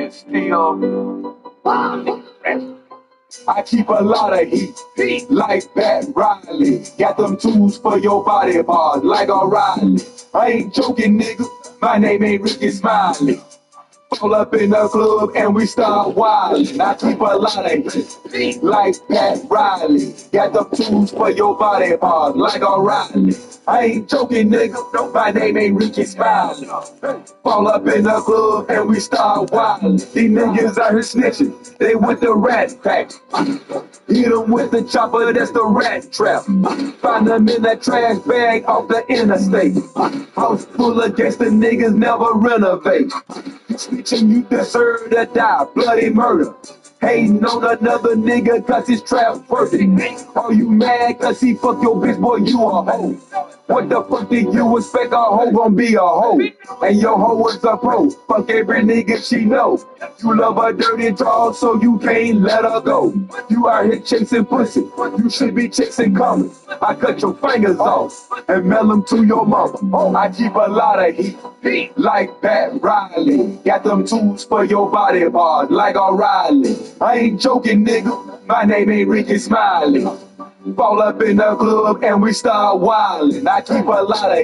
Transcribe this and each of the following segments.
niggas still. I keep a lot of heat, like Pat Riley. Got them tools for your body parts, like O'Reilly. I ain't joking, nigga. My name ain't Ricky Smiley. Pull up in the club and we start wildin'. I keep a lot of heat, like Pat Riley. Got them tools for your body parts, like O'Reilly. I ain't joking, nigga. No, my name ain't Ricky Smiley. Fall up in the club and we start wildin'. These niggas out here snitching. They with the rat pack. Hit them with the chopper, that's the rat trap. Find them in that trash bag off the interstate. House full of gangsta niggas never renovate. Snitching, you deserve to die, bloody murder. Hating on another nigga cause his trap worth it. Are you mad cause he fuck your bitch, boy, you a hoe. What the fuck did you expect? A hoe gon' be a hoe. And your hoe is a pro. Fuck every nigga she know. You love a dirty dog, so you can't let her go. You out here chasing pussy. You should be chasing commas. I cut your fingers off and mail them to your mama. Oh, I keep a lot of heat, like Pat Riley. Got them tools for your body parts, like O'Reilly. I ain't joking, nigga. My name ain't Ricky Smiley. Fall up in the club and we start wildin'. I keep a lot of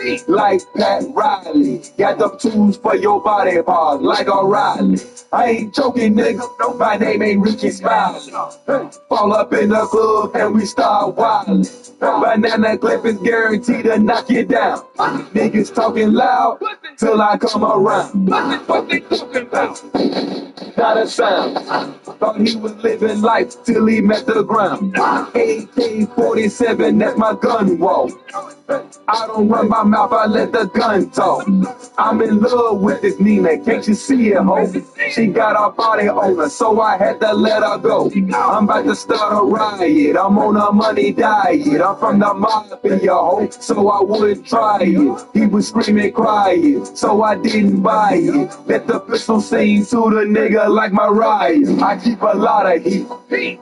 heat, like Pat Riley. Got them tools for your body parts, like O'Reilly. I ain't joking, nigga. No, my name ain't Ricky Smiley. Fall up in the club and we start wildin'. Banana clip is guaranteed to knock you down. Niggas talking loud till I come around. What they talking about? Not a sound. Thought he was living life till he met the ground. AK-47, that's my gun walk. I don't run my mouth, I let the gun talk. I'm in love with this Nina, can't you see it, ho? She got her body on her, so I had to let her go. I'm about to start a riot, I'm on a money diet. I'm from the mafia, ho, so I wouldn't try it. He was screaming, crying, so I didn't buy it. Let the pistol sing to the nigga like my riot. I keep a lot of heat,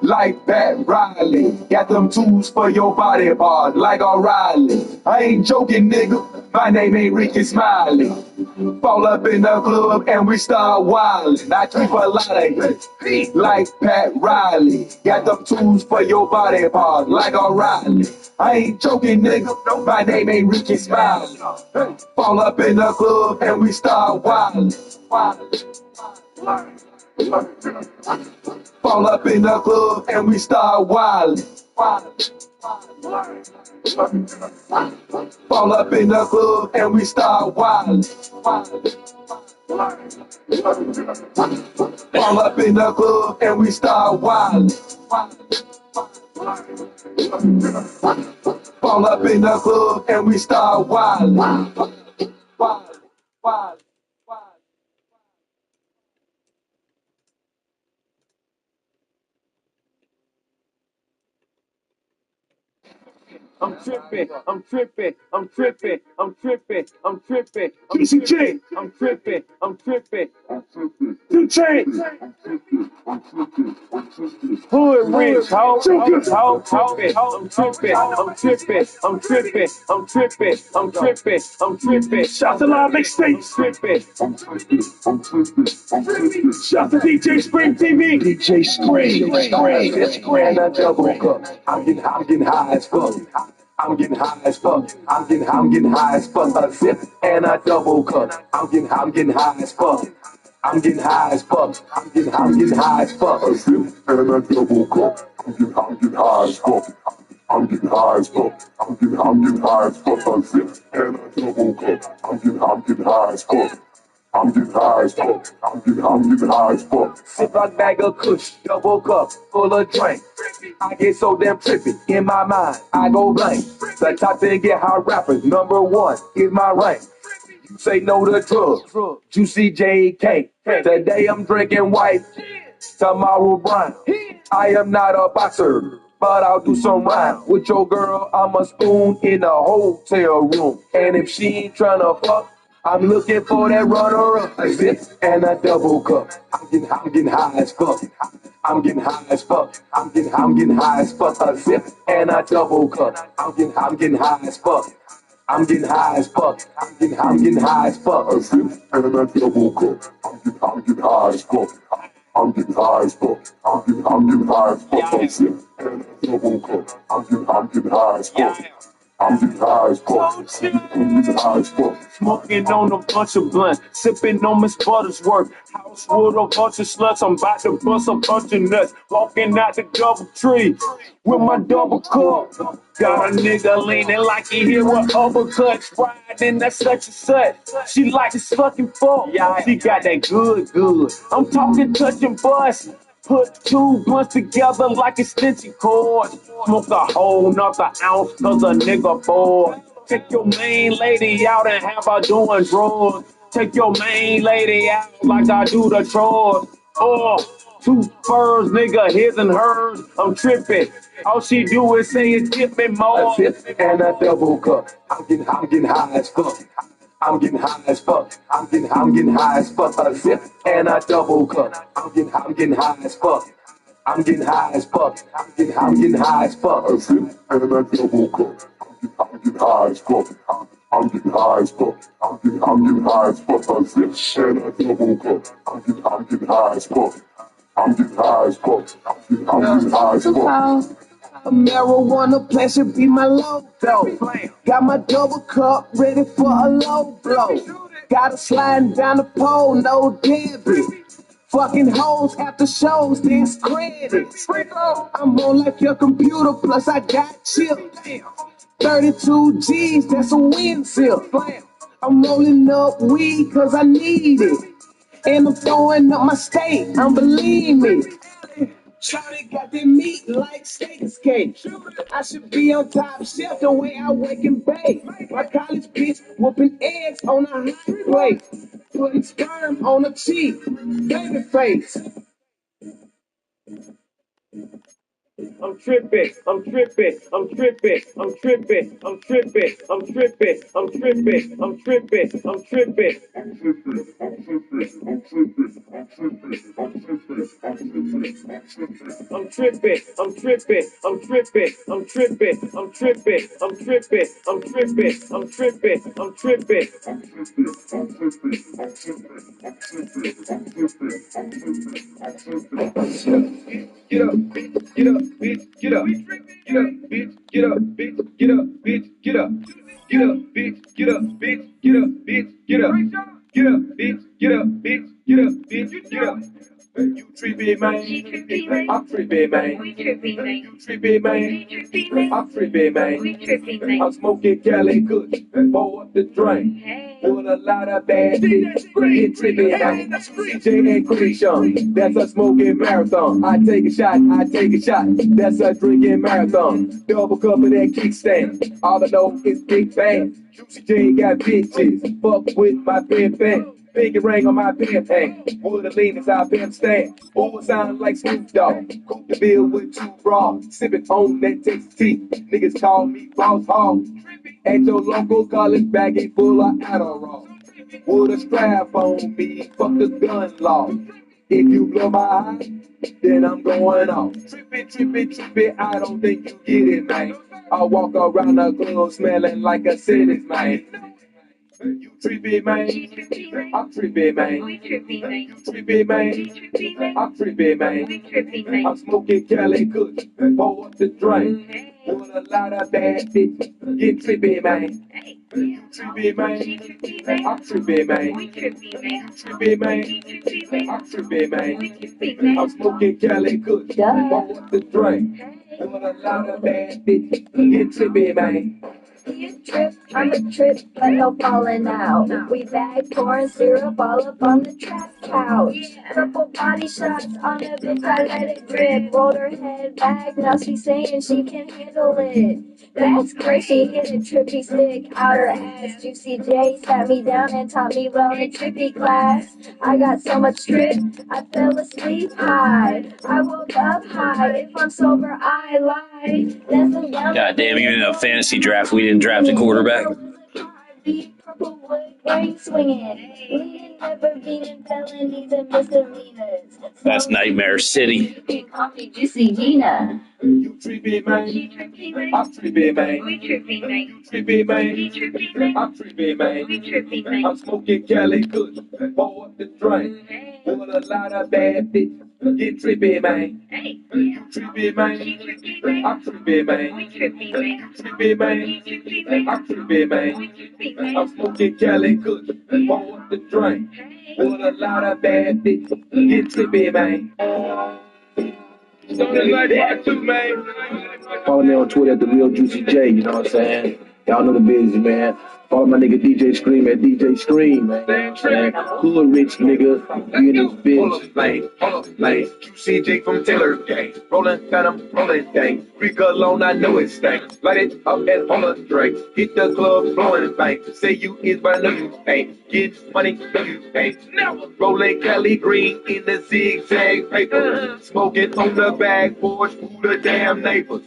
like Pat Riley. Got them tools for your body parts, like O'Reilly. I ain't joking, nigga. My name ain't Ricky Smiley. Fall up in the club and we start wildin'. I keep a lot of heat, like Pat Riley. Got them tools for your body parts, like O'Reilly. I ain't joking, nigga. My name ain't Ricky Smiley. Fall up in the club and we start wildin'. Fall up in the club and we start wildin'. Fall up in the club and we start wildin'. Fall up in the club and we start wildin'. Fall up in the club and we start wildin'. I'm tripping, I'm tripping, I'm tripping, I'm tripping, I'm tripping, Juicy J, I'm tripping, I'm tripping, 2 Chainz, Hood Rich, how tripping, I'm tripping, I'm tripping, I'm tripping, I'm tripping, I'm tripping, I'm tripping. Shout to Live Mixtapes, tripping, shout to DJ Spring TV, DJ Spring, it's grand, I double cup. I'm getting high as fuck. I'm getting high as fuck. I'm getting high as fuck. A sip and a double cup. I'm getting high as fuck. I'm getting high as fuck. I'm getting high as fuck. A sip and a double cup. I'm getting high as fuck. I'm getting high as fuck. I'm getting high as fuck. A sip and a double cup. I'm getting high as fuck. I'm getting high as fuck. I'm getting high as fuck. Sip a bag of kush, double cup, full of drink. I get so damn trippy, in my mind, I go blank. The top 10 get high rappers, number 1 is my rank. You say no to drugs, Juicy JK. Today I'm drinking white, tomorrow brown. I am not a boxer, but I'll do some rhyme. With your girl, I'm a spoon in a hotel room. And if she ain't tryna fuck, I'm looking for that runner-up. A sip and a double cup. I'm getting high as fuck. I'm getting high as fuck. I'm getting high as fuck. A sip and a double cup. I'm getting high as fuck. I'm getting high as fuck. I'm getting high as fuck. A sip and a double cup. I'm getting high as fuck. I'm getting high as fuck. I'm getting high as fuck. I'm sipping and a double cup. I'm getting high as fuck. I'm getting high as fuck. I'm getting high as fuck. Smoking on a bunch of blunts, sipping on Miss Buttersworth. House with a bunch of sluts, I'm about to bust a bunch of nuts. Walking out the double tree with my double cup. Got a nigga leaning like he hit with uppercuts. Riding that such and such. She like to fucking fuck. She got that good. I'm talking touch and bust. Put two blunts together like extension cords. Smoke a whole nother ounce cause a nigga bored. Take your main lady out and have her doing drugs. Take your main lady out like I do the chores. Two furs, nigga, his and hers. I'm tripping. All she do is say is give me more. A sip and a double cup. I'm getting high as fuck. I'm getting high as fuck. I'm getting high as fuck. A sip and a double cup. I'm getting high as fuck. I'm getting high as fuck. I'm getting high as fuck. A sip and a double cup. I'm getting high as fuck. I'm getting high as fuck. I'm getting high as fuck. A sip and a double cup. I'm getting high as fuck. I'm getting high as fuck. I'm getting high as fuck. A marijuana plant should be my logo. Got my double cup ready for a low blow. Got it sliding down the pole, no debit. Fucking hoes after shows, there's credits. I'm on like your computer, plus I got chips. 32 G's, that's a wind zip. I'm rolling up weed cause I need it. And I'm throwing up my steak, believe me. Shawty got that meat like steak and cake. I should be on top shelf the way I wake and bake. My college bitch whooping eggs on a hot plate. Putting sperm on a cheek, baby face. I'm tripping, I'm tripping, I'm tripping, I'm tripping, I'm tripping, I'm tripping, I'm tripping, I'm tripping, I'm tripping. I'm tripping, I'm tripping, I'm tripping, I'm tripping, I'm tripping, I'm tripping, I'm tripping, I'm tripping, I'm tripping. Get up, bitch, get up, bitch, get up. Get up, bitch, get up, bitch, get up, bitch, get up. Get up, bitch, get up, bitch, get up, bitch, get up. Get up, bitch, get up, bitch, get up, bitch, get up. You trippy, man. I'm trippy, man. You trippy, man. I'm trippy, man. I'm smoking Cali Kush, pour up the drink. With a lot of bad bitches, get trippy, man. CJ and Creation, that's a smoking marathon. I take a shot, that's a drinking marathon. Double cup of that kickstand, all I know is big bang. Juicy J got bitches, fuck with my pen fan. Pinky ring on my pen pan. Wood and lean is our pen stand. Boy sound like Snoop Dogg. Coop the bill with two bras. Sipping on that Texas tea. Niggas call me Boss Hog. At your local college baggie full of Adderall. With a strap on me, fuck the gun law. If you blow my eye, then I'm going off. Trippy, I don't think you get it, man. I walk around the club smelling like a city's man. You trippy, man. I'm trippy, man. You trippy, man. I'm trippy, man. I'm smoking Cali Kush, pour up the drink. With a lot of bad bitches, get trippy, man. You trippy, man. I'm trippy, man. You trippy, man. I'm trippy, man. I'm smoking Cali Kush, pour up the drink. With a lot of bad bitches, get trippy, man. You trip, I'm a trip, but no falling out. We bag pouring syrup all up on the trap couch. Purple body shots on a bitch, I let it drip. Rolled her head back, now she's saying she can handle it. That's great, she hit a trippy stick out her ass. Juicy J sat me down and taught me well in trippy class. I got so much trip, I fell asleep high. I woke up high, if I'm sober I lie. God damn, even in a fantasy draft, we didn't draft a quarterback. Purple wood, where you swinging? Leading, never beating felonies and misdemeanors. That's Nightmare City. Call me Juicy Gina. You trippy, man. She trippy, man. I'm trippy, man. We trippy, man. You trippy, man. He trippy, man. I'm trippy, man. We trippy, man. I'm smoking Cali Kush, pour up the drink. Hey. With a lot of bad bitches. Get trippy, man. Hey. You trippy, man. She trippy, man. I'm trippy, man. We trippy, man. You trippy, man. He trippy, man. I'm trippy, man. We trippy, man. I'm smoking Cali Kush, pour up the drink. Hey. With a lot of bad bitches. Get trippy, man. Stoners like that too, man. Follow me on Twitter at the Real Juicy J, you know what I'm saying? Y'all know the business, man. Follow my nigga DJ Scream at DJ Scream, man. Hood rich nigga, we in this bitch. Hold up, lane. QCJ from Taylor gang. Rolling Phantom, rolling gang. Freak alone, I know it stank. Light it up and hold a drink. Hit the club, blowing bank. Say you is, but I know you ain't. Get money, no you ain't. Never. Rolling Cali Green in the zigzag paper. Smoking on the back porch, who the damn neighbors.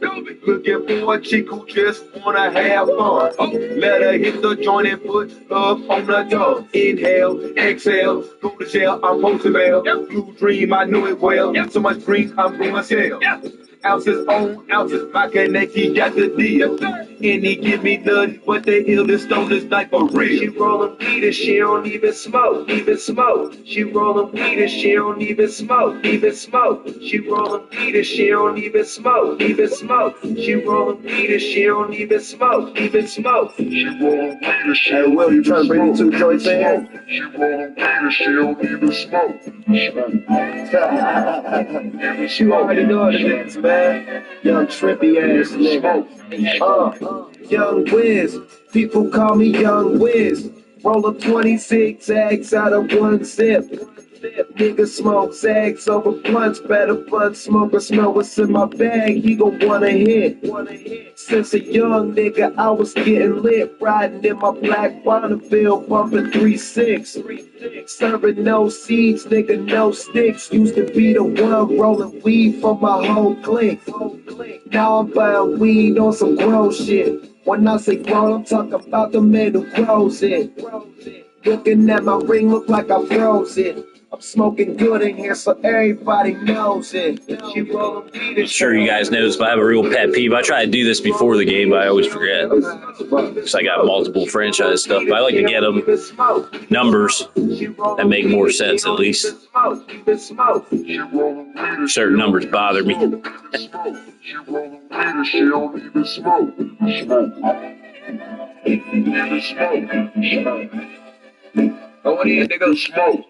Looking for a chick who just wanna have fun. Let her hit the joint and put up on the tongue. Inhale, exhale, go to jail, I'm post-bail. Blue dream, I knew it well. So much green, I'm gonna sell. Ounces on ounces, my connect, he got the deal. And he give me nothing but the illest stoners night for real. She rollin' weed and she don't even smoke, even smoke. She rollin' weed and she don't even smoke, even smoke. She rollin' weed and she don't even smoke, even smoke. She rollin' weed and she don't even smoke, even smoke. She rollin' weed and she Hey, Will, you trying to bring me two joints in here? She rollin' weed and she don't even smoke. You already know the next, man. Young trippy ass nigga. Young Wiz. People call me Young Wiz. Roll a 26 X out of one zip. Nigga smoke zags over blunts, better blunt smoker smell what's in my bag, he gon' wanna hit. Since a young nigga, I was getting lit, riding in my black Bonneville, bumping 3-6. Serving no seeds, nigga, no sticks. Used to be the one rolling weed for my whole clique. Now I'm buying weed on some grown shit. When I say grown, I'm talking about the man who grows it. Looking at my ring, look like I froze it. I'm smoking good in here, so everybody knows it. She rollin' weed. I'm sure you guys noticed, but I have a real pet peeve. I try to do this before the game, but I always forget. Because I got multiple franchise stuff, but I like to get them numbers that make more sense at least. Certain numbers bother me. She rollin' weed and she don't even smoke. Go in, nigga, smoke.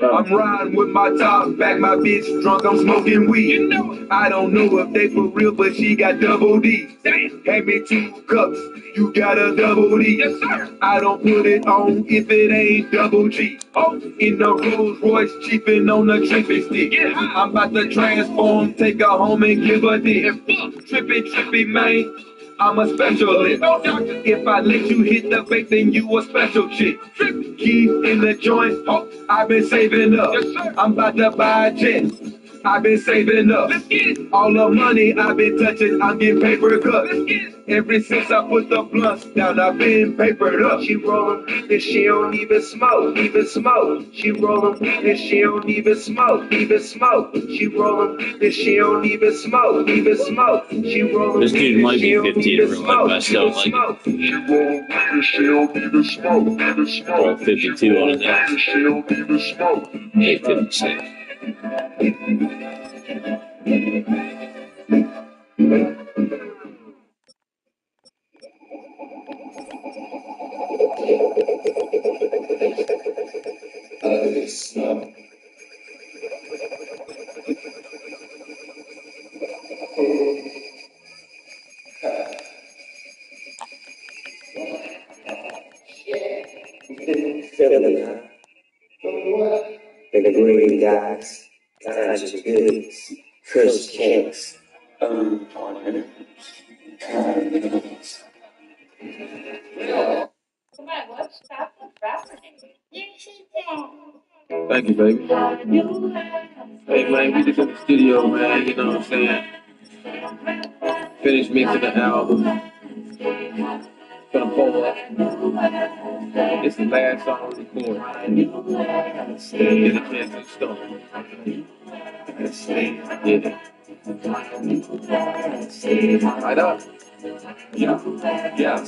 I'm riding with my top back, my bitch drunk, I'm smoking weed. I don't know if they for real, but she got double D. Hand me 2 cups, you got a double D. Yes, sir. I don't put it on if it ain't double G. Oh, in the Rolls Royce, cheapin' on the trippy stick. I'm about to transform, take her home and give her this. Trippy, man. I'm a specialist. If I let you hit the vape, then you a special chick. Keys in the joint, I've been saving up. I'm about to buy a jet. I've been saving up. All the money I've been touching, I'm getting paper cuts. Ever since I put the blunts down, I've been papered up. She rollin' weed and she don't even smoke, even smoke. She rollin' weed and she don't even smoke, even smoke. She rollin' weed and she don't even smoke, even smoke. She rollin' This dude weed might and she be don't 15 even in real life, but I smoke, still even like it. smoke. She rollin' weed and she don't even smoke, even smoke. Well, 52 on his ass. She don't even smoke. 856. Philly, huh? The green guys, times are goods, Chris Kicks, partner, times. Thank you, baby. Hey, man, we just in the studio, man, you know what I'm saying? Finished mixing the album. Gonna pull up. It's the last song recorded. Get a chance to start. Yeah. Right up. Yeah.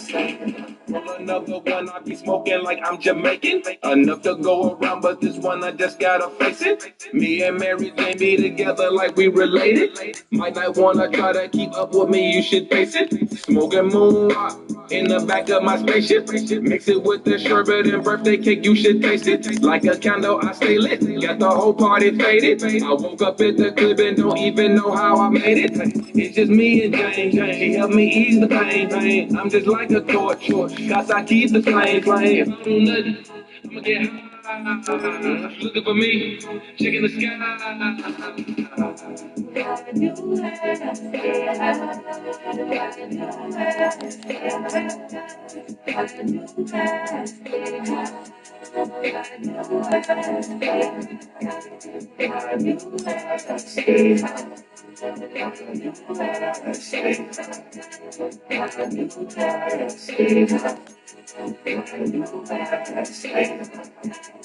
Roll another one, I be smoking like I'm Jamaican. Enough to go around, but this one I just gotta face it. Me and Mary Jane be together like we related. Might not wanna try to keep up with me, you should face it. Smoking moon rock in the back of my spaceship. Mix it with the sherbet and birthday cake, you should taste it. Like a candle, I stay lit. Got the whole party faded. I woke up at the crib and don't even know how I made it. It's just me and Jane. She helped me ease the pain. I'm just like a torch. Cause I keep the flame. If I don't do nothing, I'ma get high. Looking for me, checking the sky.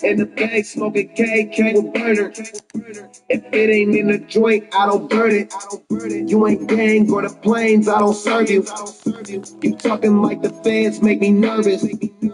In the bag, smoking KK with burner. If it ain't in the joint, I don't burn it. You ain't gang or the planes, I don't serve you. You talking like the fans make me nervous.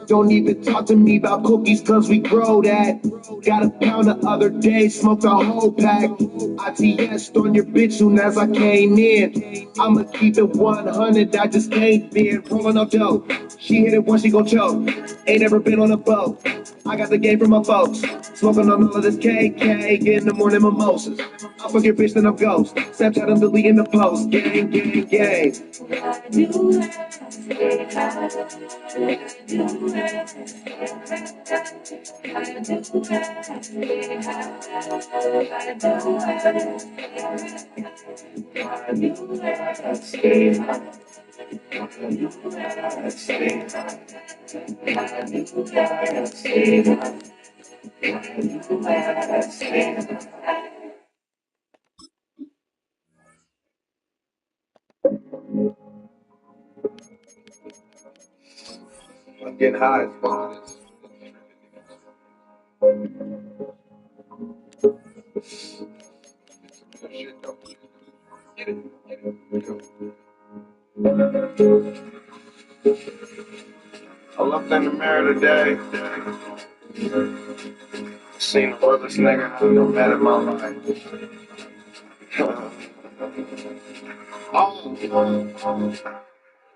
Don't even talk to me about cookies cause we grow that. Got a pound the other day, smoked a whole pack. ITS on your bitch soon as I came in. I'ma keep it 100, I just ain't been rolling up dope. She hit it once, she gon' choke. Ain't never been on a boat. I got the game from my folks. Smoking on all of this KK, getting the morning mimosas. I fuck your bitch, then I'm ghost. Snapchat, I'm deleting the post. Gang, gang, gang. I'm getting high as fuck. Shit, though. Get it. I looked in the mirror today. Seen the realest nigga I ever met in my life.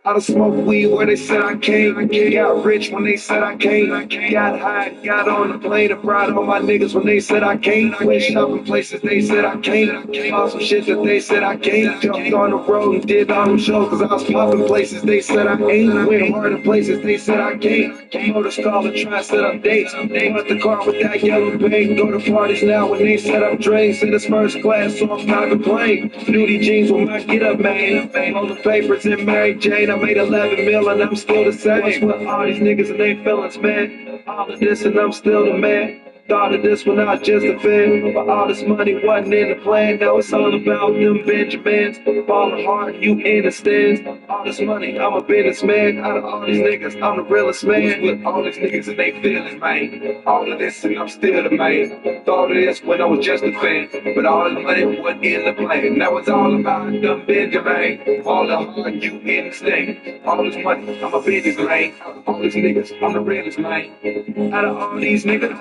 I done smoked weed where they said I can't. Got rich when they said I can't. Got high, got on the plane and brought all my niggas when they said I can't. Went shopping places they said I can't. Bought some shit that they said I can't. Jumped on the road and did all them shows cause I was popping places they said I ain't. Went hard in places they said I can't. Promoters call and try to set up dates. Bought the car with that yellow paint. Go to parties now when they set up drinks. In this first class on private plane. Nudie jeans with my get up man. All the papers in Mary Jane. I made 11 mil and I'm still the same. What's with all these niggas and they feelings, man? All of this and I'm still the man. Thought of this when I was just a fan. But all this money wasn't in the plan. Now it's all about them Benjamins. Ballin' hard, you in the stands. All this money, I'm a businessman. Out of all these niggas, I'm the realest man. With all these niggas and they feelings, man. All of this and I'm still the man. Thought of this when I was just a fan. But all the money wasn't in the plan. Now it's all about them Benjamin. All the hard, you in the stand. All this money, I'm a businessman. Out of all these niggas, I'm the realest man. Out of all these niggas,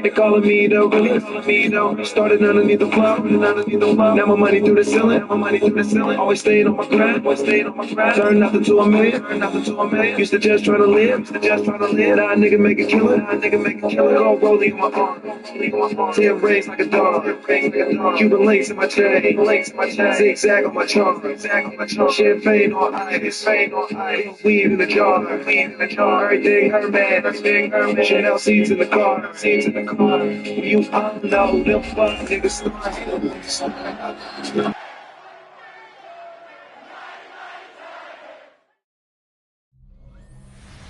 they calling me though, really calling me though. Started underneath the floor, now my money through the ceiling, Always staying on my grind, Turn nothing to a million, Used to just try to live, Now a nigga make a killing, Go rolling in my arm, 10 rings like a dog, Cuban links in my chain, zigzag on my charm, champagne on ice, weed in the jar, everything Herman, Chanel seats in the car, You all know them fuck niggas.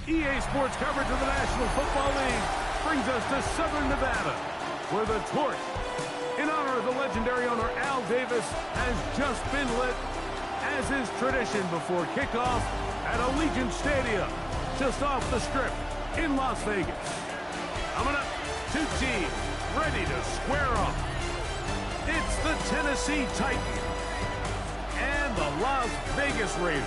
EA Sports coverage of the National Football League brings us to Southern Nevada, where the torch, in honor of the legendary owner Al Davis, has just been lit, as is tradition before kickoff at Allegiant Stadium, just off the Strip in Las Vegas. Coming up, two teams ready to square off. It's the Tennessee Titans and the Las Vegas Raiders.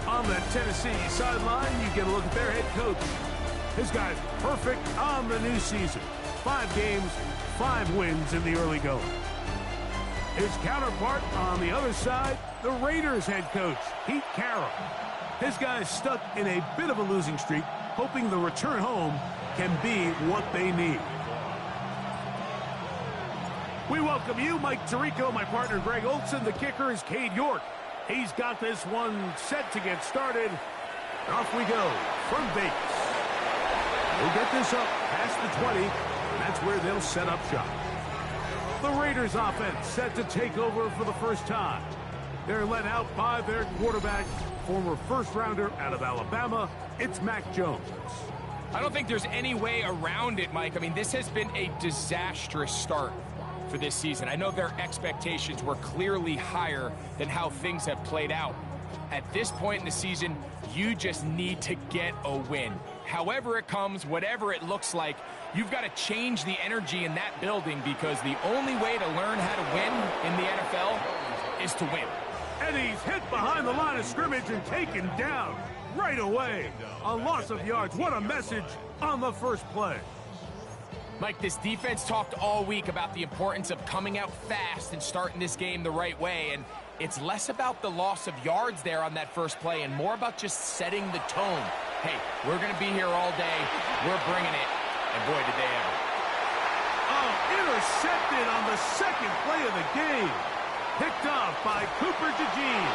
On the Tennessee sideline, you get a look at their head coach. This guy's perfect on the new season. 5 games, 5 wins in the early going. His counterpart on the other side, the Raiders head coach, Pete Carroll. This guy's stuck in a bit of a losing streak, hoping the return home can be what they need. We welcome you, Mike Tirico, my partner Greg Olson. The kicker is Cade York. He's got this one set to get started. Off we go from Vegas. We'll get this up past the 20, and that's where they'll set up shop. The Raiders offense set to take over for the first time. They're led out by their quarterback, former first-rounder out of Alabama. It's Mac Jones. I don't think there's any way around it, Mike. I mean, this has been a disastrous start for this season. I know their expectations were clearly higher than how things have played out. At this point in the season, you just need to get a win. However it comes, whatever it looks like, you've got to change the energy in that building, because the only way to learn how to win in the NFL is to win. And he's hit behind the line of scrimmage and taken down right away. A loss of yards. What a message on the first play. Mike, this defense talked all week about the importance of coming out fast and starting this game the right way, and it's less about the loss of yards there on that first play and more about just setting the tone. Hey, we're going to be here all day. We're bringing it. And boy, did they ever. Oh, intercepted on the second play of the game. Picked off by Cooper DeJean.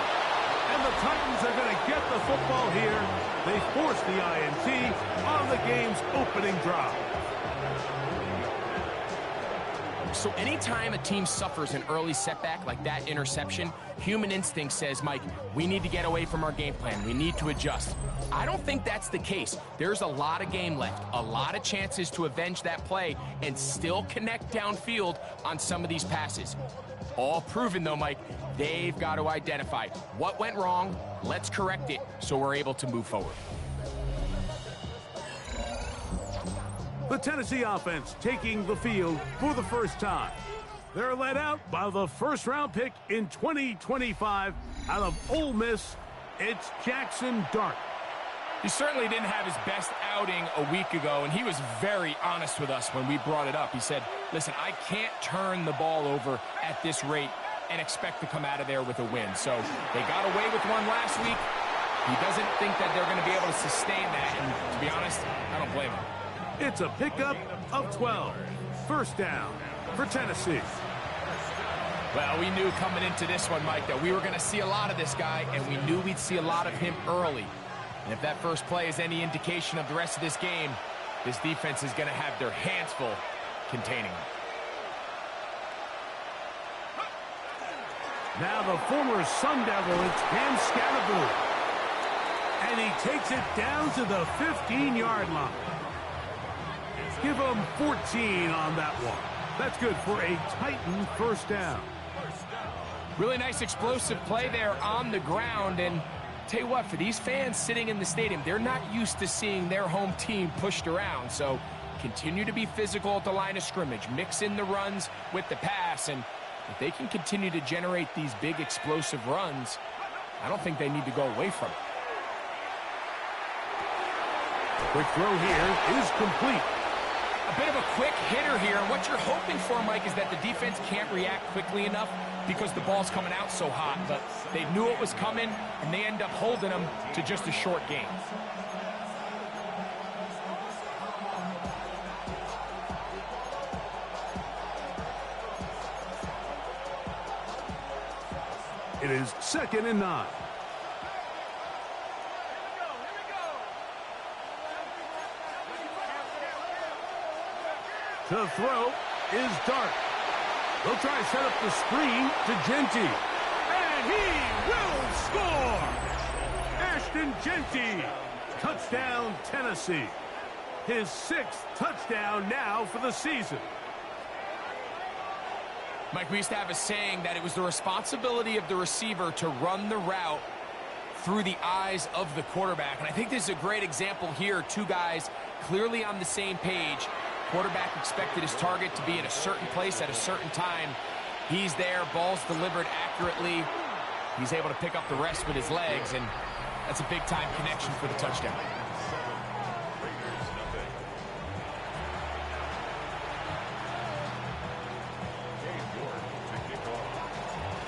And the Titans are going to get the football here. They force the INT on the game's opening drive. So anytime a team suffers an early setback like that interception, human instinct says, Mike, we need to get away from our game plan. We need to adjust. I don't think that's the case. There's a lot of game left, a lot of chances to avenge that play and still connect downfield on some of these passes. All proven, though, Mike, they've got to identify what went wrong, let's correct it so we're able to move forward. The Tennessee offense taking the field for the first time. They're led out by the first-round pick in 2025 out of Ole Miss. It's Jackson Dart. He certainly didn't have his best outing a week ago, and he was very honest with us when we brought it up. He said, listen, I can't turn the ball over at this rate and expect to come out of there with a win. So they got away with one last week. He doesn't think that they're going to be able to sustain that, and to be honest, I don't blame him. It's a pickup of 12. First down for Tennessee. Well, we knew coming into this one, Mike, that we were going to see a lot of this guy, and we knew we'd see a lot of him early. And if that first play is any indication of the rest of this game, this defense is going to have their hands full containing him. Now the former Sun Devil, it's Cam Scattergood. And he takes it down to the 15-yard line. Give him 14 on that one. That's good for a Titan first down. Really nice explosive play there on the ground. And tell you what, for these fans sitting in the stadium, they're not used to seeing their home team pushed around. So continue to be physical at the line of scrimmage. Mix in the runs with the pass. And if they can continue to generate these big explosive runs, I don't think they need to go away from it. Quick throw here is complete. A bit of a quick hitter here. What you're hoping for, Mike, is that the defense can't react quickly enough because the ball's coming out so hot. But they knew it was coming, and they end up holding them to just a short gain. It is 2nd and 9. To throw is Dart. They'll try to set up the screen to Genty. And he will score! Ashton Genty. Touchdown, Tennessee. His 6th touchdown now for the season. Mike, we used to have a saying that it was the responsibility of the receiver to run the route through the eyes of the quarterback. And I think this is a great example here. Two guys clearly on the same page. Quarterback expected his target to be at a certain place at a certain time. He's there, ball's delivered accurately. He's able to pick up the rest with his legs, and that's a big-time connection for the touchdown.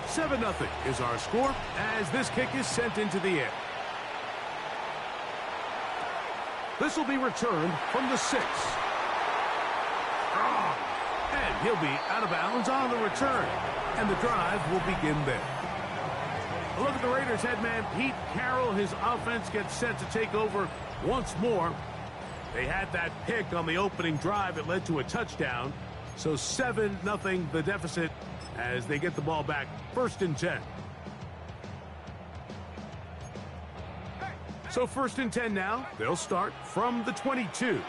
7-0 is our score as this kick is sent into the air. This will be returned from the 6. And he'll be out of bounds on the return. And the drive will begin there. A look at the Raiders head man, Pete Carroll. His offense gets set to take over once more. They had that pick on the opening drive. It led to a touchdown. So 7-0 the deficit as they get the ball back. 1st and 10. So 1st and 10 now. They'll start from the 22.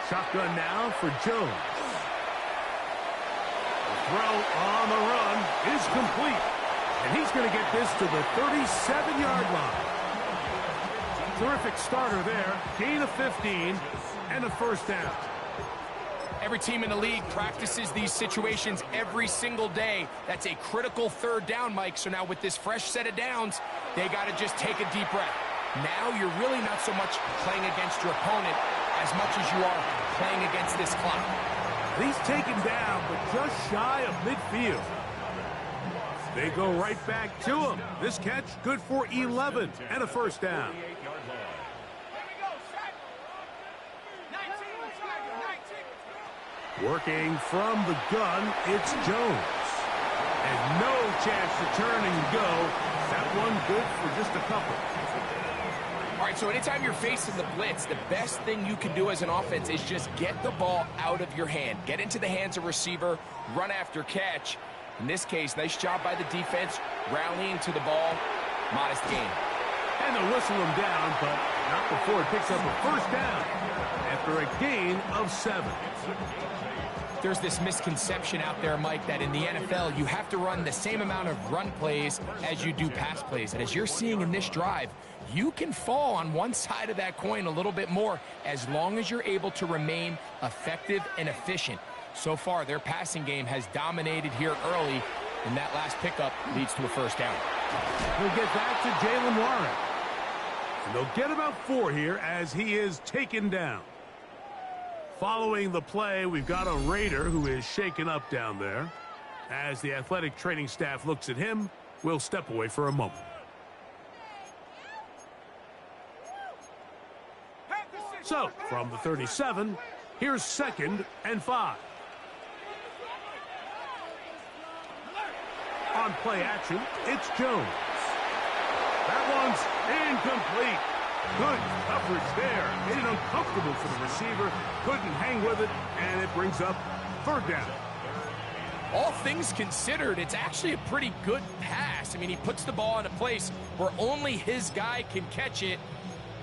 Shotgun now for Jones. The throw on the run is complete. And he's going to get this to the 37-yard line. Terrific starter there. Gain of 15 and a 1st down. Every team in the league practices these situations every single day. That's a critical 3rd down, Mike. So now with this fresh set of downs, they got to just take a deep breath. Now you're really not so much playing against your opponent as much as you are playing against this clock. He's taken down, but just shy of midfield. They go right back to him. This catch good for 11 and a 1st down. Working from the gun, it's Jones. And no chance to turn and go. That one good for just a couple. All right, so anytime you're facing the blitz, the best thing you can do as an offense is just get the ball out of your hand. Get into the hands of receiver, run after catch. In this case, nice job by the defense, rallying to the ball. Modest gain. And they'll whistle him down, but not before it picks up a 1st down after a gain of 7. There's this misconception out there, Mike, that in the NFL, you have to run the same amount of run plays as you do pass plays. And as you're seeing in this drive, you can fall on one side of that coin a little bit more as long as you're able to remain effective and efficient. So far, their passing game has dominated here early, and that last pickup leads to a 1st down. We'll get back to Jalen Warren. And they'll get about 4 here as he is taken down. Following the play, we've got a Raider who is shaken up down there. As the athletic training staff looks at him, we'll step away for a moment. So, from the 37, here's 2nd and 5. On play action, it's Jones. That one's incomplete. Good coverage there. Made it uncomfortable for the receiver. Couldn't hang with it, and it brings up 3rd down. All things considered, it's actually a pretty good pass. I mean, he puts the ball in a place where only his guy can catch it.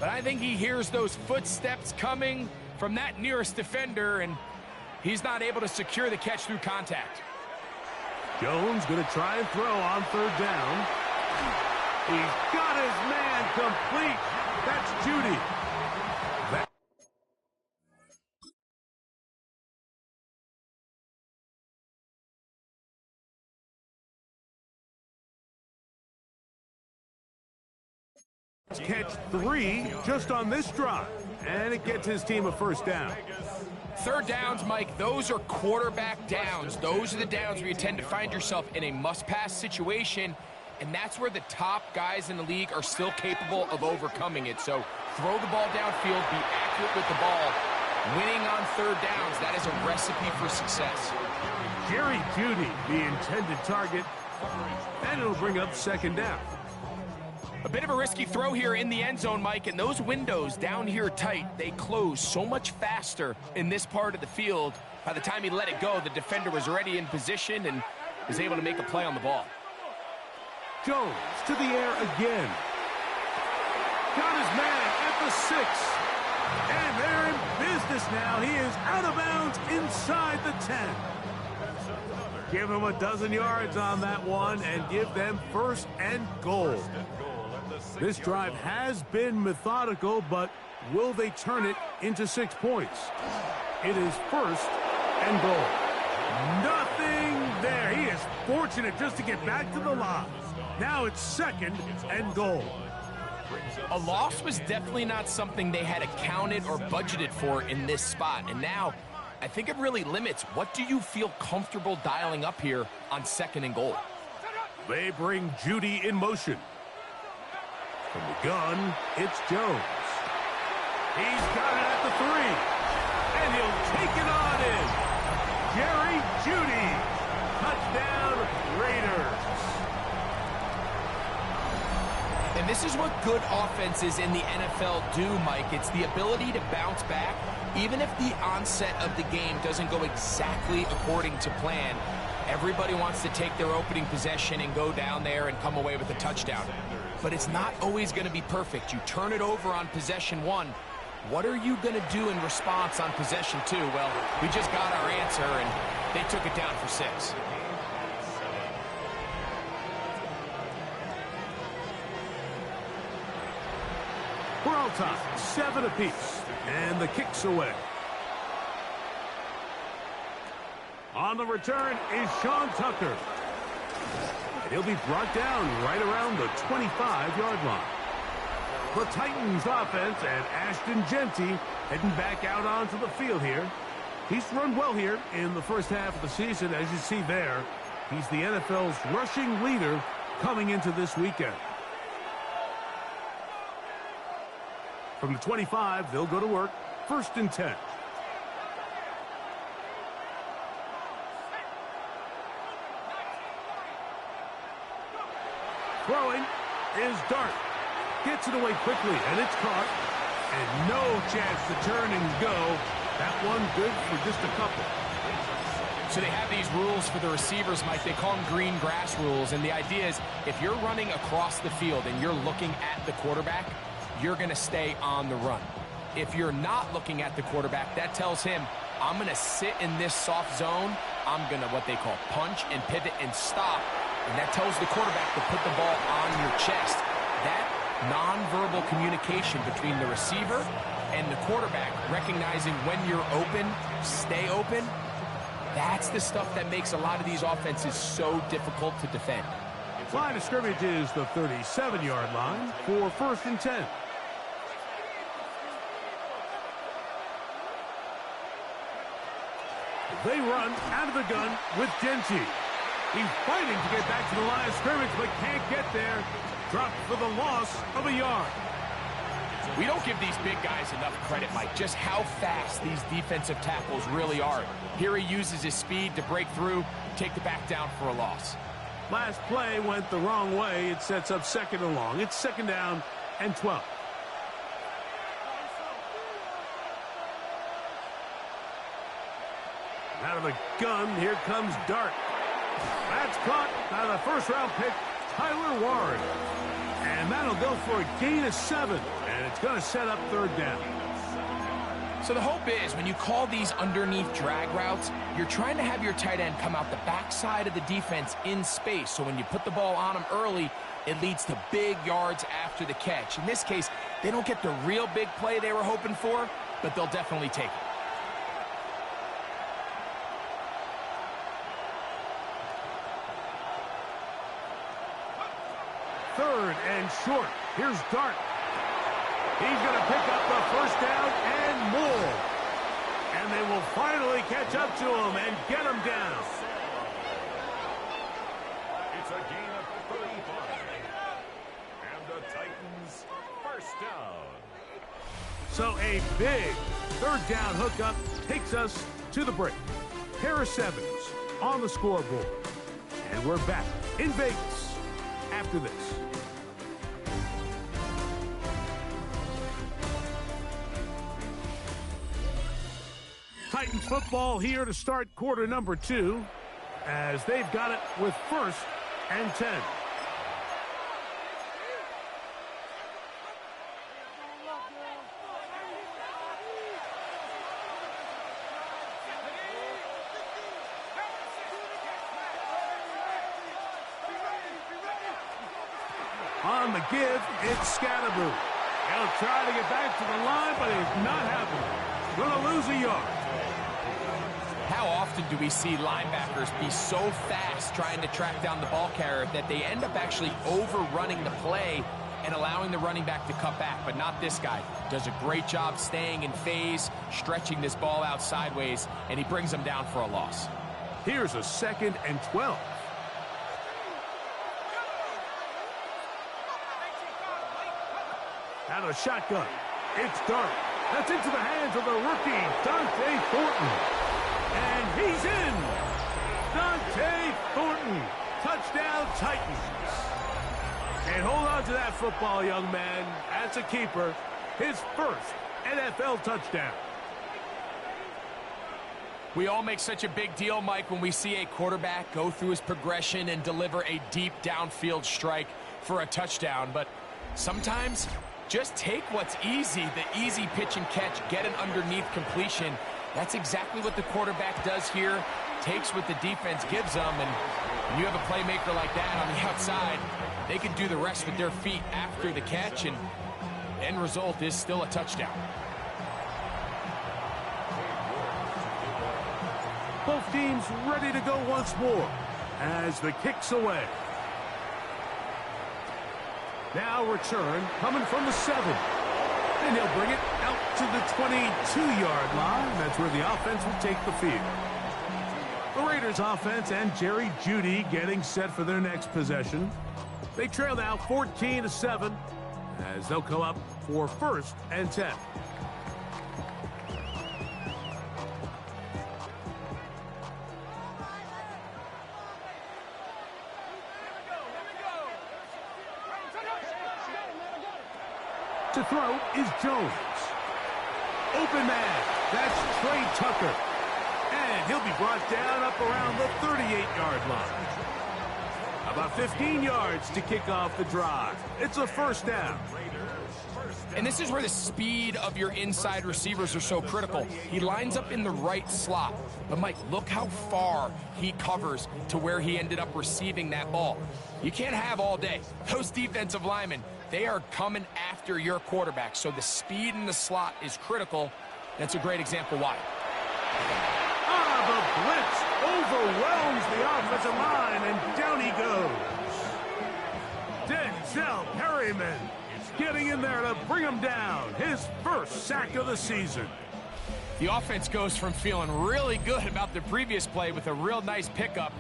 But I think he hears those footsteps coming from that nearest defender, and he's not able to secure the catch through contact. Jones going to try and throw on 3rd down. He's got his man complete. That's Judy. Catch 3 just on this drive, and it gets his team a 1st down. 3rd downs, Mike, those are quarterback downs. Those are the downs where you tend to find yourself in a must-pass situation, and that's where the top guys in the league are still capable of overcoming it. So throw the ball downfield, be accurate with the ball. Winning on 3rd downs, that is a recipe for success. Jerry Jeudy, the intended target, and it'll bring up 2nd down. A bit of a risky throw here in the end zone, Mike, and those windows down here tight, they close so much faster in this part of the field. By the time he let it go, the defender was already in position and was able to make a play on the ball. Jones to the air again. Got his man at the 6. And they're in business now. He is out of bounds inside the 10. Give them a dozen yards on that one and give them 1st and goal. This drive has been methodical, but will they turn it into 6 points? It is 1st and goal. Nothing there. He is fortunate just to get back to the line. Now it's 2nd and goal. A loss was definitely not something they had accounted or budgeted for in this spot. And now, I think it really limits what do you feel comfortable dialing up here on 2nd and goal. They bring Judy in motion. From the gun, it's Jones. He's got it at the 3. And he'll take it on in. Jerry Judy. Touchdown, Raiders. And this is what good offenses in the NFL do, Mike. It's the ability to bounce back, even if the onset of the game doesn't go exactly according to plan. Everybody wants to take their opening possession and go down there and come away with a touchdown. But it's not always going to be perfect. You turn it over on possession 1. What are you going to do in response on possession 2? Well, we just got our answer, and they took it down for 6. We're all tied, 7 apiece, and the kick's away. On the return is Sean Tucker. And he'll be brought down right around the 25-yard line. The Titans offense and Ashton Genty heading back out onto the field here. He's run well here in the first half of the season, as you see there. He's the NFL's rushing leader coming into this weekend. From the 25, they'll go to work. 1st and 10. Throwing is Dart. Gets it away quickly, and it's caught. And no chance to turn and go. That one good for just a couple. So they have these rules for the receivers, Mike. They call them green grass rules. And the idea is if you're running across the field and you're looking at the quarterback, you're going to stay on the run. If you're not looking at the quarterback, that tells him, I'm going to sit in this soft zone. I'm going to, what they call, punch and pivot and stop. And that tells the quarterback to put the ball on your chest. That nonverbal communication between the receiver and the quarterback, recognizing when you're open, stay open, that's the stuff that makes a lot of these offenses so difficult to defend. Line of scrimmage is the 37-yard line for 1st and 10. They run out of the gun with Genty. He's fighting to get back to the line of scrimmage, but can't get there. Dropped for the loss of a yard. We don't give these big guys enough credit, Mike, just how fast these defensive tackles really are. Here he uses his speed to break through, take the back down for a loss. Last play went the wrong way. It sets up 2nd and long. It's 2nd down and 12. Out of the gun, here comes Dart. That's caught by the 1st-round pick, Tyler Warren. And that'll go for a gain of 7, and it's going to set up 3rd down. So the hope is when you call these underneath drag routes, you're trying to have your tight end come out the backside of the defense in space. So when you put the ball on him early, it leads to big yards after the catch. In this case, they don't get the real big play they were hoping for, but they'll definitely take it. Third and short. Here's Dart. He's going to pick up the 1st down and more. And they will finally catch up to him and get him down. It's a gain of 35. And the Titans 1st down. So a big 3rd down hookup takes us to the break. Harris Evans on the scoreboard. And we're back in Vegas after this. Titans football here to start quarter number 2 as they've got it with 1st and 10. On the give, it's Scatterboot. He'll try to get back to the line, but it's not happening. Going to lose a yard. How often do we see linebackers be so fast trying to track down the ball carrier that they end up actually overrunning the play and allowing the running back to cut back? But not this guy. Does a great job staying in phase, stretching this ball out sideways, and he brings them down for a loss. Here's a 2nd and 12. Out of shotgun. It's Dart. That's into the hands of the rookie, Dante Thornton. And he's in. Dante Thornton. Touchdown, Titans. And hold on to that football, young man. That's a keeper. His first NFL touchdown. We all make such a big deal, Mike, when we see a quarterback go through his progression and deliver a deep downfield strike for a touchdown. But sometimes, just take what's easy, the easy pitch and catch, get an underneath completion. That's exactly what the quarterback does here. Takes what the defense gives them, and when you have a playmaker like that on the outside, they can do the rest with their feet after the catch, and the end result is still a touchdown. Both teams ready to go once more as the kick's away. Now return coming from the 7. And he'll bring it out to the 22-yard line. That's where the offense will take the field. The Raiders offense and Jerry Jeudy getting set for their next possession. They trail now 14-7 as they'll come up for 1st and 10. To throw is Jones. Open man. That's Trey Tucker. And he'll be brought down up around the 38-yard line. About 15 yards to kick off the drive. It's a 1st down. And this is where the speed of your inside receivers are so critical. He lines up in the right slot. But, Mike, look how far he covers to where he ended up receiving that ball. You can't have all day. Those defensive linemen, they are coming after your quarterback. So the speed in the slot is critical. That's a great example why. The blitz overwhelms the offensive line, and down he goes. Denzel Perryman getting in there to bring him down. His first sack of the season. The offense goes from feeling really good about the previous play with a real nice pickup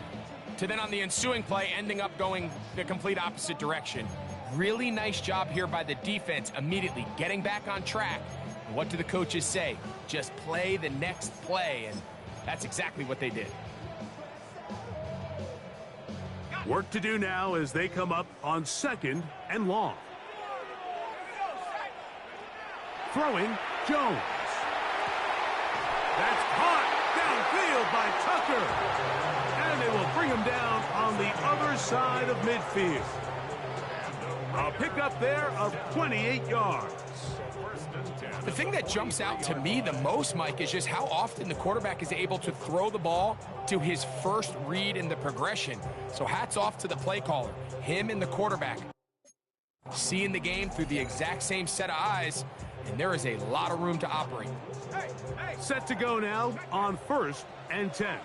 to then on the ensuing play ending up going the complete opposite direction. Really nice job here by the defense, immediately getting back on track. And what do the coaches say? Just play the next play, and that's exactly what they did. Work to do now as they come up on 2nd and long. Throwing, Jones. That's caught downfield by Tucker. And they will bring him down on the other side of midfield. A pickup there of 28 yards. The thing that jumps out to me the most, Mike, is just how often the quarterback is able to throw the ball to his first read in the progression. So hats off to the play caller, him and the quarterback, seeing the game through the exact same set of eyes, and there is a lot of room to operate. Set to go now on 1st and 10.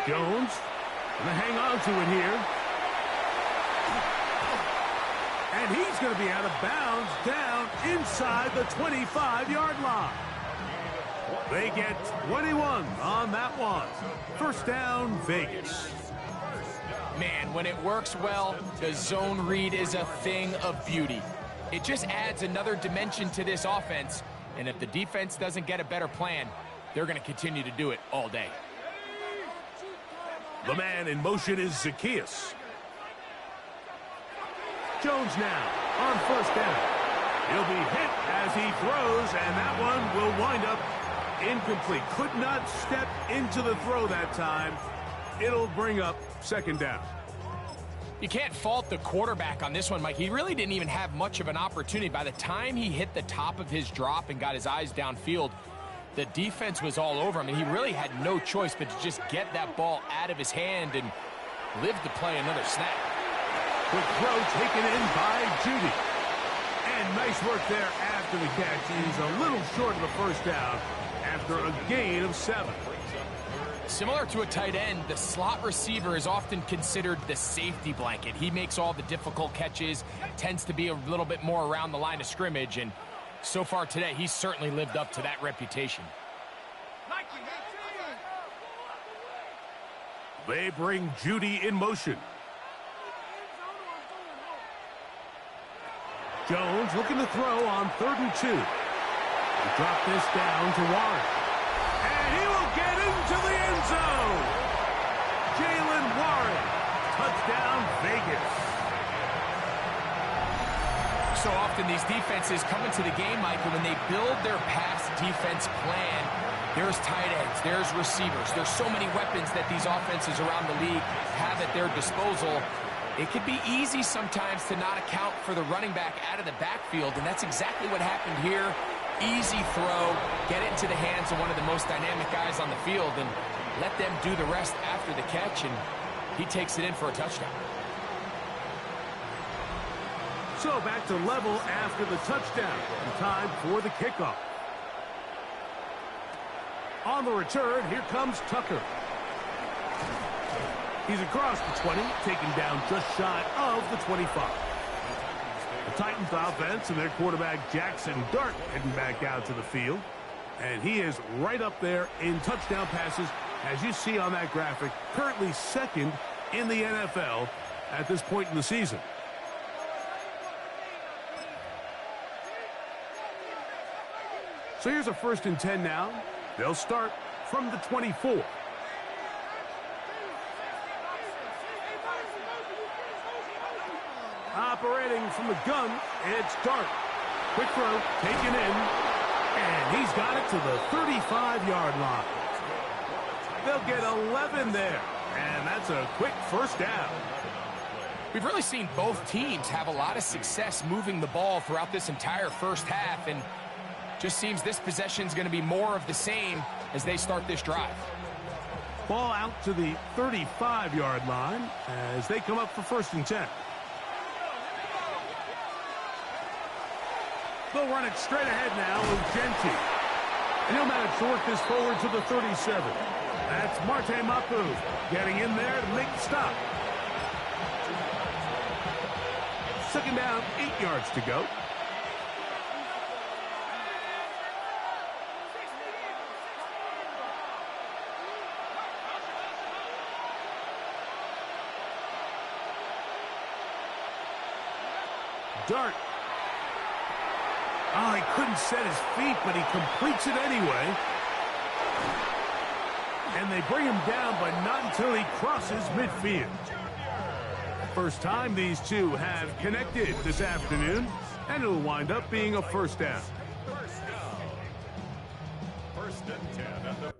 Jones gonna hang on to it here. And he's going to be out of bounds down inside the 25-yard line. They get 21 on that one. 1st down, Vegas. Man, when it works well, the zone read is a thing of beauty. It just adds another dimension to this offense. And if the defense doesn't get a better plan, they're going to continue to do it all day. The man in motion is Zacchaeus. Jones now on 1st down. He'll be hit as he throws, and that one will wind up incomplete. Could not step into the throw that time. It'll bring up 2nd down. You can't fault the quarterback on this one, Mike. He really didn't even have much of an opportunity. By the time he hit the top of his drop and got his eyes downfield, the defense was all over him, and he really had no choice but to just get that ball out of his hand. And lived to play another snap. Quick throw taken in by Judy. And nice work there after the catch. He's a little short of the first down after a gain of 7. Similar to a tight end, the slot receiver is often considered the safety blanket. He makes all the difficult catches, tends to be a little bit more around the line of scrimmage, and so far today, he's certainly lived up to that reputation. They bring Judy in motion. Jones looking to throw on 3rd and 2. He dropped this down to Warren. And he will get into the end zone. Jalen Warren. Touchdown, Vegas. So often these defenses come into the game, Mike, and when they build their pass defense plan, there's tight ends, there's receivers, there's so many weapons that these offenses around the league have at their disposal. It could be easy sometimes to not account for the running back out of the backfield, and that's exactly what happened here. Easy throw, get it into the hands of one of the most dynamic guys on the field, and let them do the rest after the catch, and he takes it in for a touchdown. So back to level after the touchdown, and time for the kickoff. On the return, here comes Tucker. He's across the 20, taken down just shy of the 25. The Titans offense and their quarterback Jackson Dart heading back out to the field. And he is right up there in touchdown passes, as you see on that graphic, currently 2nd in the NFL at this point in the season. So here's a 1st and 10 now. They'll start from the 24. Operating from the gun, it's Dart. Quick throw, taken in, and he's got it to the 35-yard line. They'll get 11 there, and that's a quick 1st down. We've really seen both teams have a lot of success moving the ball throughout this entire first half, and just seems this possession is going to be more of the same as they start this drive. Ball out to the 35-yard line as they come up for 1st and 10. They'll run it straight ahead now with Genti. And he'll manage to work this forward to the 37. That's Marte Mapu getting in there to make the stop. 2nd down, 8 yards to go. Dart. Oh, he couldn't set his feet, but he completes it anyway. And they bring him down, but not until he crosses midfield. First time these two have connected this afternoon, and it'll wind up being a 1st down. 1st and 10 at the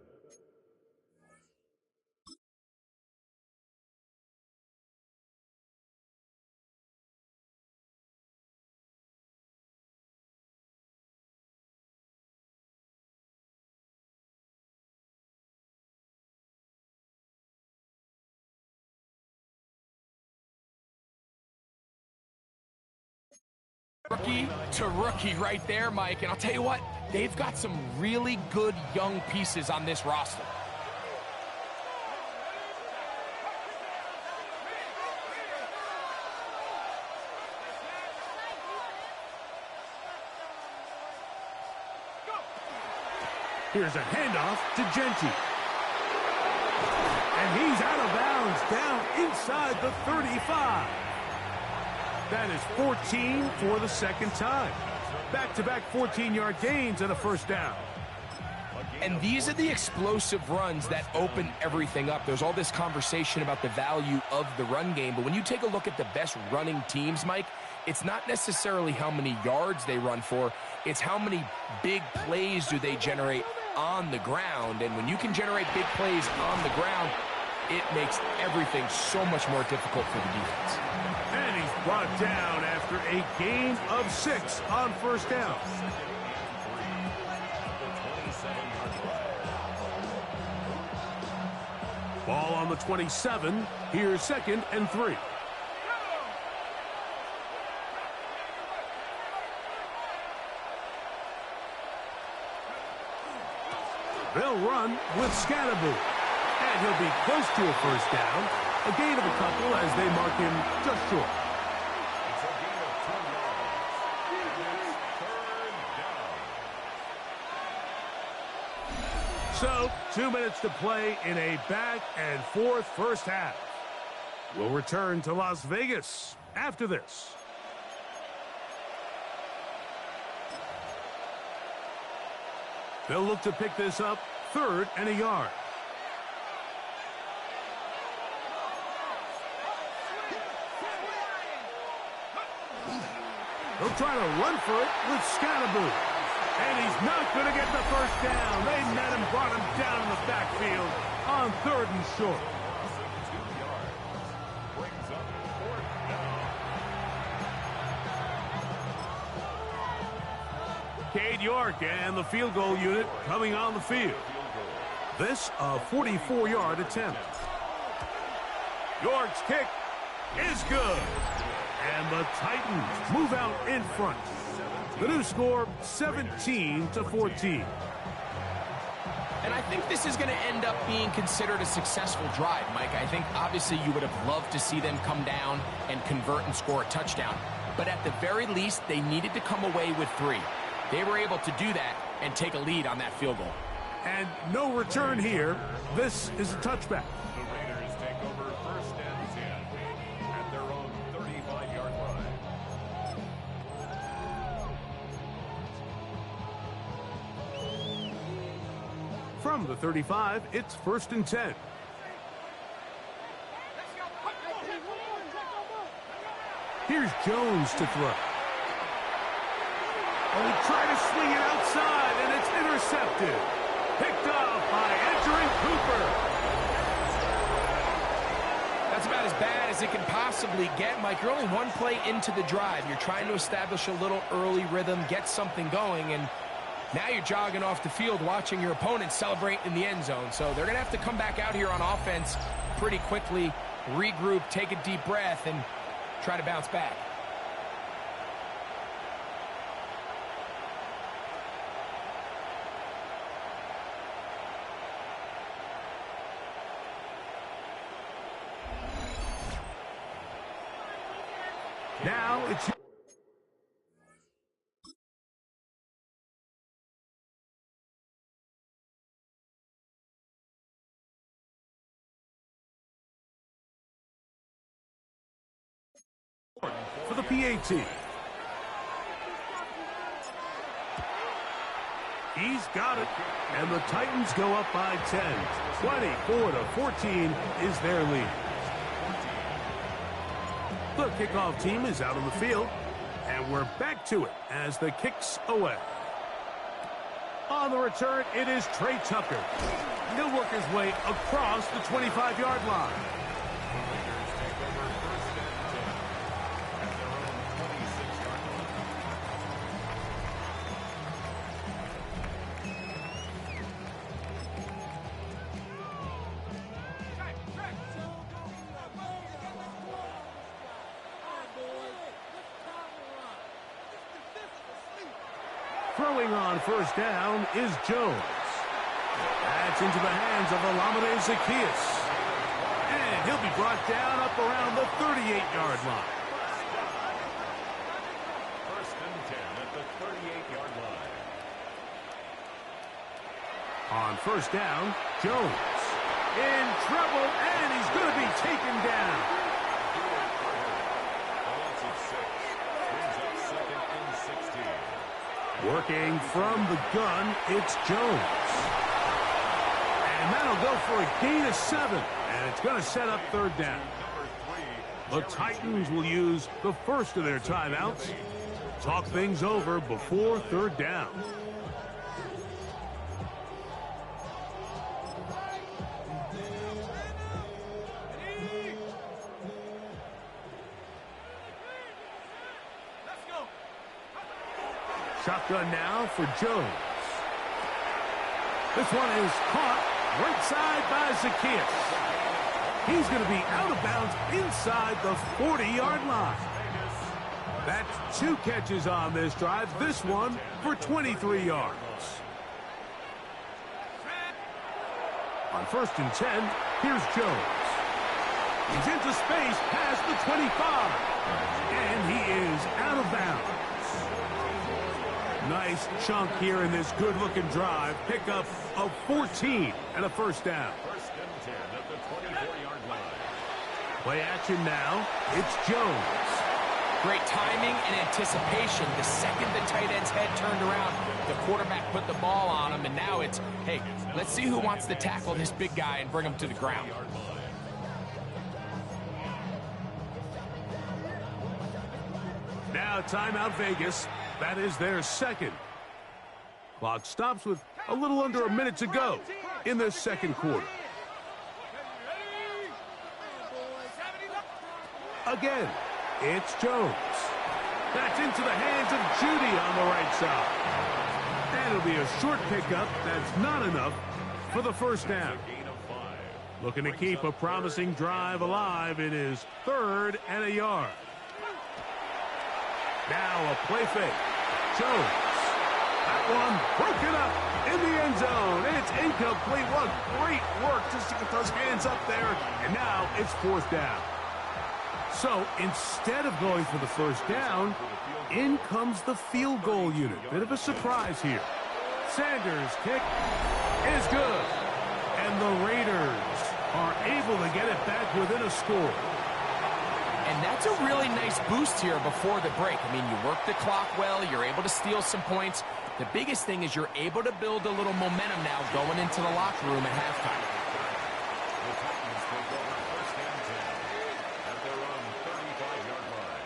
Rookie to rookie right there, Mike. And I'll tell you what, they've got some really good young pieces on this roster. Here's a handoff to Genti. And he's out of bounds, down inside the 35. That is 14 for the 2nd time. Back-to-back 14-yard gains and a 1st down. And these are the explosive runs that open everything up. There's all this conversation about the value of the run game, but when you take a look at the best running teams, Mike, it's not necessarily how many yards they run for, it's how many big plays do they generate on the ground. And when you can generate big plays on the ground, it makes everything so much more difficult for the defense. And he's brought down after a gain of 6 on 1st down. Ball on the 27. Here's 2nd and 3. They'll run with Scatterboot. And he'll be close to a first down. A gain of a couple as they mark him just short. So, 2 minutes to play in a back-and-forth first half. We'll return to Las Vegas after this. They'll look to pick this up 3rd and a yard. They'll try to run for it with Scatterboot. And he's not going to get the first down. They met him, brought him down in the backfield on 3rd and short. Cade York and the field goal unit coming on the field. This a 44-yard attempt. York's kick is good. And the Titans move out in front. The new score, 17-14. And I think this is going to end up being considered a successful drive, Mike. I think obviously you would have loved to see them come down and convert and score a touchdown. But at the very least, they needed to come away with 3. They were able to do that and take a lead on that field goal. And no return here. This is a touchback. The Raiders take over 1st and 10 at their own 35-yard line. From the 35, it's 1st and 10. Here's Jones to throw. Oh, he tried to swing it outside, and it's intercepted. Picked off by Edgerrin Cooper. That's about as bad as it can possibly get, Mike. You're only 1 play into the drive. You're trying to establish a little early rhythm, get something going, and now you're jogging off the field watching your opponent celebrate in the end zone. So they're going to have to come back out here on offense pretty quickly, regroup, take a deep breath, and try to bounce back. Now it's... for the PAT. He's got it. And the Titans go up by 10. 24-14 is their lead. The kickoff team is out on the field, and we're back to it as the kick's away. On the return, it is Trey Tucker. He'll work his way across the 25-yard line. Throwing on 1st down is Jones. That's into the hands of ALL-MADDEN Zacchaeus. And he'll be brought down up around the 38-yard line. 1st and 10 at the 38-yard line. On 1st down, Jones. In trouble, and he's going to be taken down. Working from the gun, it's Jones. And that'll go for a gain of 7. And it's going to set up 3rd down. The Titans will use the first of their timeouts. Talk things over before 3rd down. Shotgun now for Jones. This one is caught right side by Zacchaeus. He's going to be out of bounds inside the 40-yard line. That's 2 catches on this drive, this one for 23 yards. On 1st and 10, here's Jones. He's into space past the 25, and he is out of bounds. Nice chunk here in this good-looking drive. Pickup of 14 and a first down. 1st and 10 at the 24-yard line. Play action now. It's Jones. Great timing and anticipation. The second the tight end's head turned around, the quarterback put the ball on him, and now it's, hey, let's see who wants to tackle this big guy and bring him to the ground. Now timeout Vegas. That is their second. Clock stops with a little under a minute to go in this second quarter. Again, it's Jones. That's into the hands of Judy on the right side. And it'll be a short pickup. That's not enough for the first down. Looking to keep a promising drive alive. It is 3rd and a yard. Now a play fake. Jones. That one broken up in the end zone. It's incomplete. What great work just to get those hands up there. And now it's 4th down. So instead of going for the first down, in comes the field goal unit. Bit of a surprise here. Sanders' kick is good. And the Raiders are able to get it back within a score. And that's a really nice boost here before the break. I mean, you work the clock well, you're able to steal some points. The biggest thing is you're able to build a little momentum now going into the locker room at halftime. The Titans take over 1st and 10 at their own 35-yard line.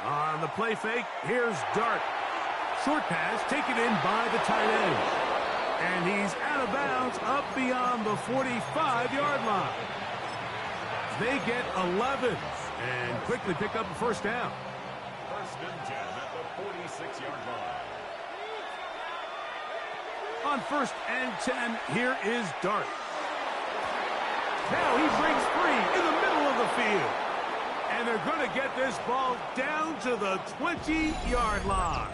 On the play fake, here's Dart. Short pass taken in by the tight end. And he's out of bounds up beyond the 45-yard line. They get 11 and quickly pick up a first down. 1st and 10 at the 46-yard line. On 1st and 10, here is Dart. Now he breaks free in the middle of the field. And they're going to get this ball down to the 20-yard line.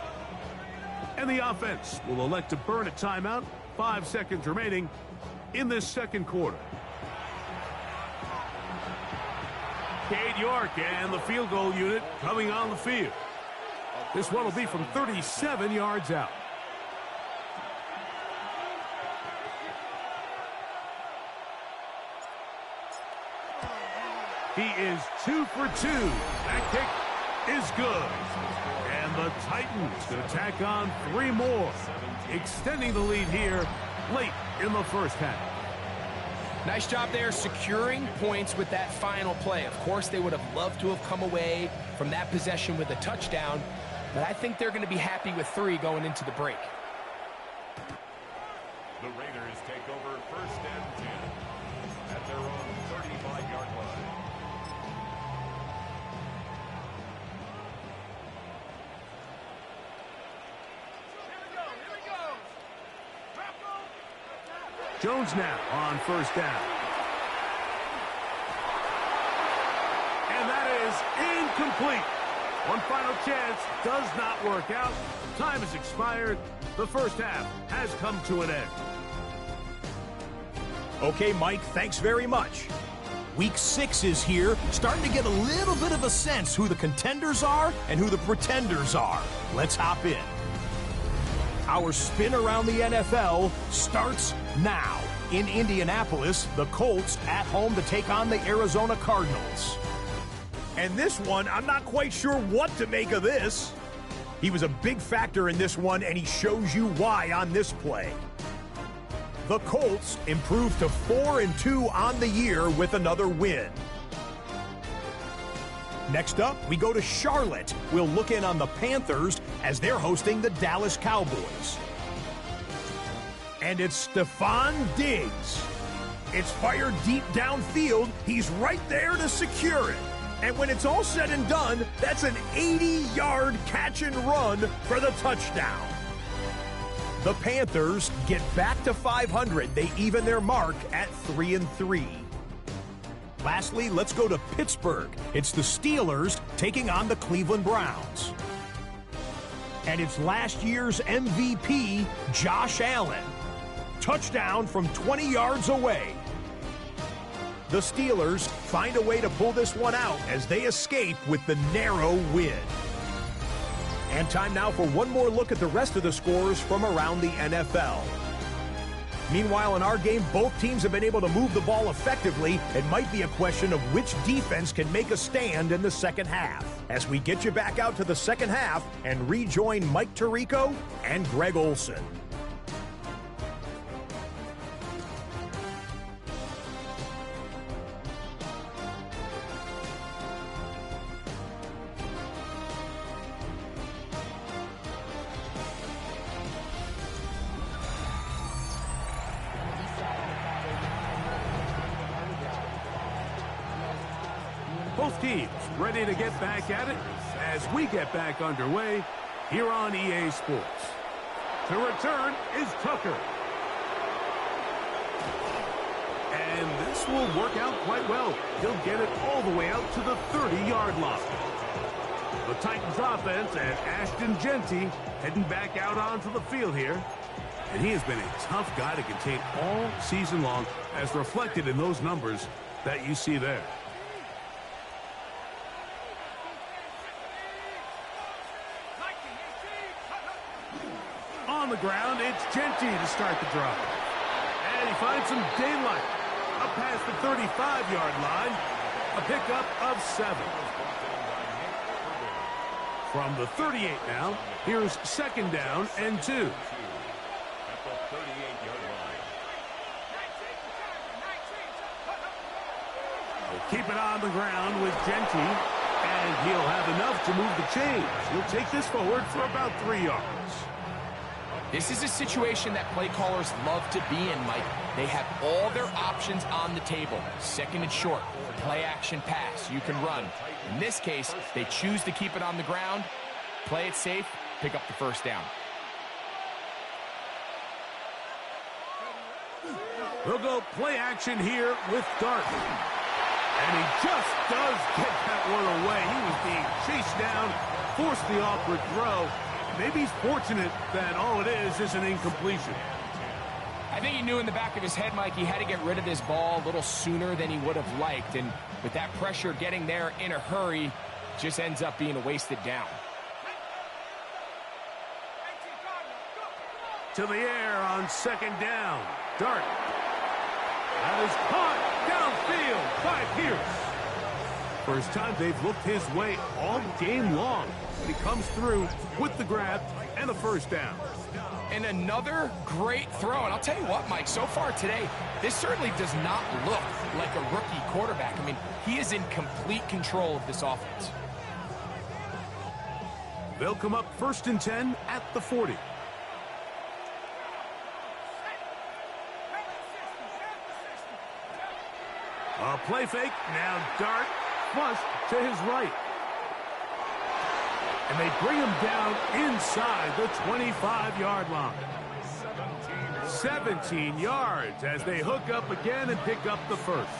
And the offense will elect to burn a timeout. 5 seconds remaining in this second quarter. Cade York and the field goal unit coming on the field. This one will be from 37 yards out. He is 2 for 2. That kick is good. And the Titans going to tack on 3 more, extending the lead here late in the first half. Nice job there securing points with that final play. Of course, they would have loved to have come away from that possession with a touchdown, but I think they're going to be happy with 3 going into the break. The Raiders take over 1st and 10 at their own 35-yard line. Jones now on first down. And that is incomplete. One final chance does not work out. Time has expired. The first half has come to an end. Okay, Mike, thanks very much. Week 6 is here, starting to get a little bit of a sense who the contenders are and who the pretenders are. Let's hop in. Our spin around the NFL starts now. In Indianapolis, the Colts at home to take on the Arizona Cardinals. And this one, I'm not quite sure what to make of this. He was a big factor in this one, and he shows you why on this play. The Colts improved to 4-2 on the year with another win. Next up, we go to Charlotte. We'll look in on the Panthers as they're hosting the Dallas Cowboys. And it's Stephon Diggs. It's fired deep downfield. He's right there to secure it. And when it's all said and done, that's an 80-yard catch and run for the touchdown. The Panthers get back to 500. They even their mark at 3-3. Lastly, let's go to Pittsburgh. It's the Steelers taking on the Cleveland Browns. And it's last year's MVP, Josh Allen. Touchdown from 20 yards away. The Steelers find a way to pull this one out as they escape with the narrow win. And time now for one more look at the rest of the scores from around the NFL. Meanwhile, in our game, both teams have been able to move the ball effectively. It might be a question of which defense can make a stand in the second half. As we get you back out to the second half and rejoin Mike Tirico and Greg Olson. Both teams ready to get back at it as we get back underway here on EA Sports. To return is Tucker. And this will work out quite well. He'll get it all the way out to the 30-yard line. The Titans offense and Ashton Genty heading back out onto the field here. And he has been a tough guy to contain all season long, as reflected in those numbers that you see there. On the ground, it's Genty to start the drive. And he finds some daylight up past the 35-yard line. A pickup of 7. From the 38 now, here's second down and 2. We'll keep it on the ground with Genty, and he'll have enough to move the chains. He'll take this forward for about 3 yards. This is a situation that play callers love to be in, Mike. They have all their options on the table. Second and short, play action pass, you can run. In this case, they choose to keep it on the ground, play it safe, pick up the first down. We'll go play action here with Dart. And he just does get that one away. He was being chased down, forced the awkward throw. Maybe he's fortunate that all it is an incompletion. I think he knew in the back of his head, Mike, he had to get rid of this ball a little sooner than he would have liked. And with that pressure getting there in a hurry, just ends up being a wasted down. To the air on second down. Dart. That is caught downfield by Pierce. First time they've looked his way all game long. He comes through with the grab and a first down. And another great throw. And I'll tell you what, Mike, so far today, this certainly does not look like a rookie quarterback. I mean, he is in complete control of this offense. They'll come up 1st and 10 at the 40. A play fake. Now Dart flushed to his right. And they bring him down inside the 25-yard line. 17 yards as they hook up again and pick up the first.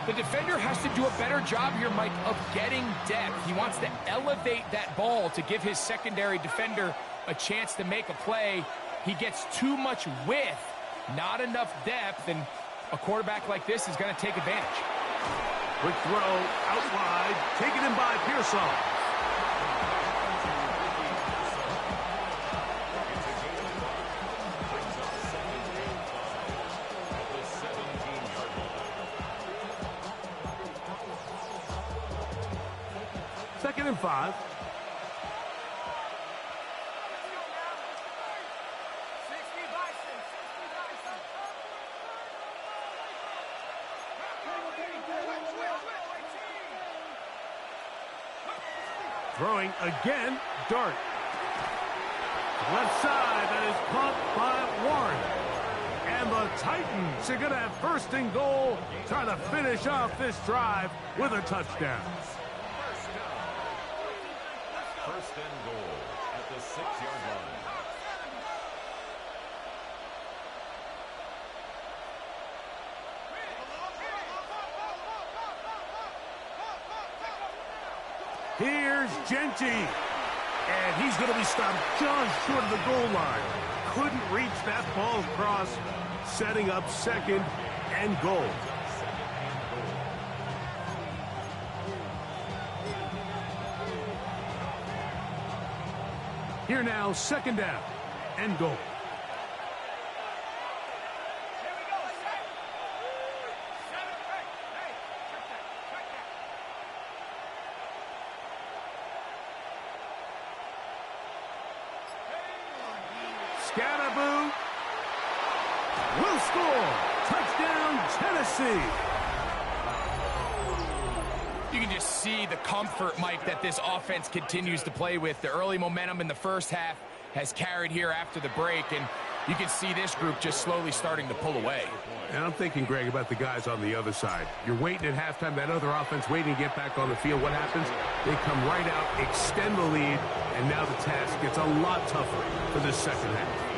The defender has to do a better job here, Mike, of getting depth. He wants to elevate that ball to give his secondary defender a chance to make a play. He gets too much width, not enough depth, and a quarterback like this is going to take advantage. Quick throw out wide, taken in by Pearsall. Second and 5. Throwing again, Dart. Left side, that is caught by Warren. The Titans are going to have first and goal, trying to finish off this drive with a touchdown. First and goal at the 6-yard line. Here's Genty, and he's going to be stopped just short of the goal line. Couldn't reach that ball across, setting up second and goal. Here now, second down and goal. Scatterboo will score. Touchdown, Tennessee. You can just see the comfort, Mike, that this offense continues to play with. The early momentum in the first half has carried here after the break, and you can see this group just slowly starting to pull away. And I'm thinking, Greg, about the guys on the other side. You're waiting at halftime, that other offense waiting to get back on the field. What happens? They come right out, extend the lead, and now the task gets a lot tougher for this second half.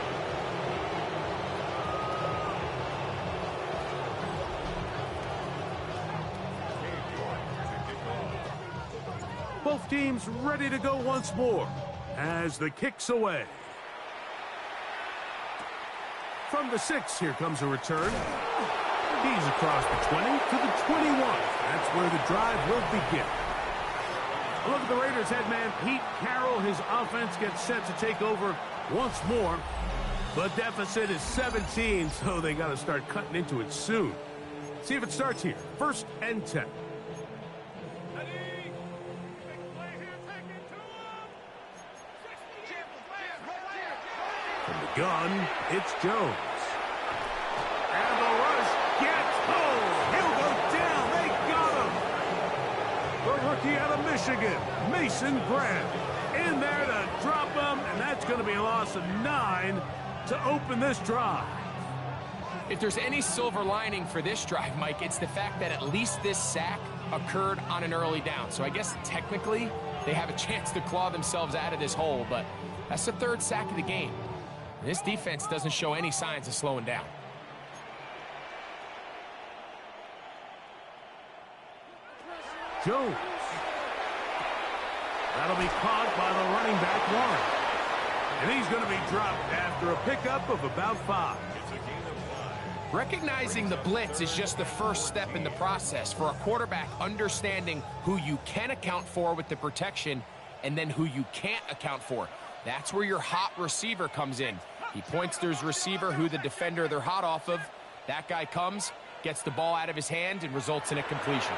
Both teams ready to go once more as the kick's away. From the 6, here comes a return. He's across the 20 to the 21. That's where the drive will begin. A look at the Raiders head man, Pete Carroll. His offense gets set to take over once more. The deficit is 17, so they got to start cutting into it soon. See if it starts here. First and 10. From the gun, it's Jones. And the rush gets home. He'll go down. They got him. The rookie out of Michigan, Mason Graham, in there to drop him, and that's going to be a loss of 9 to open this drive. If there's any silver lining for this drive, Mike, it's the fact that at least this sack occurred on an early down. So I guess technically they have a chance to claw themselves out of this hole, but that's the 3rd sack of the game. And this defense doesn't show any signs of slowing down. Jones. That'll be caught by the running back, Warren. And he's going to be dropped after a pickup of about 5. Recognizing the blitz is just the first step in the process for a quarterback, understanding who you can account for with the protection and then who you can't account for. That's where your hot receiver comes in. He points to his receiver, who the defender they're hot off of. That guy comes, gets the ball out of his hand, and results in a completion.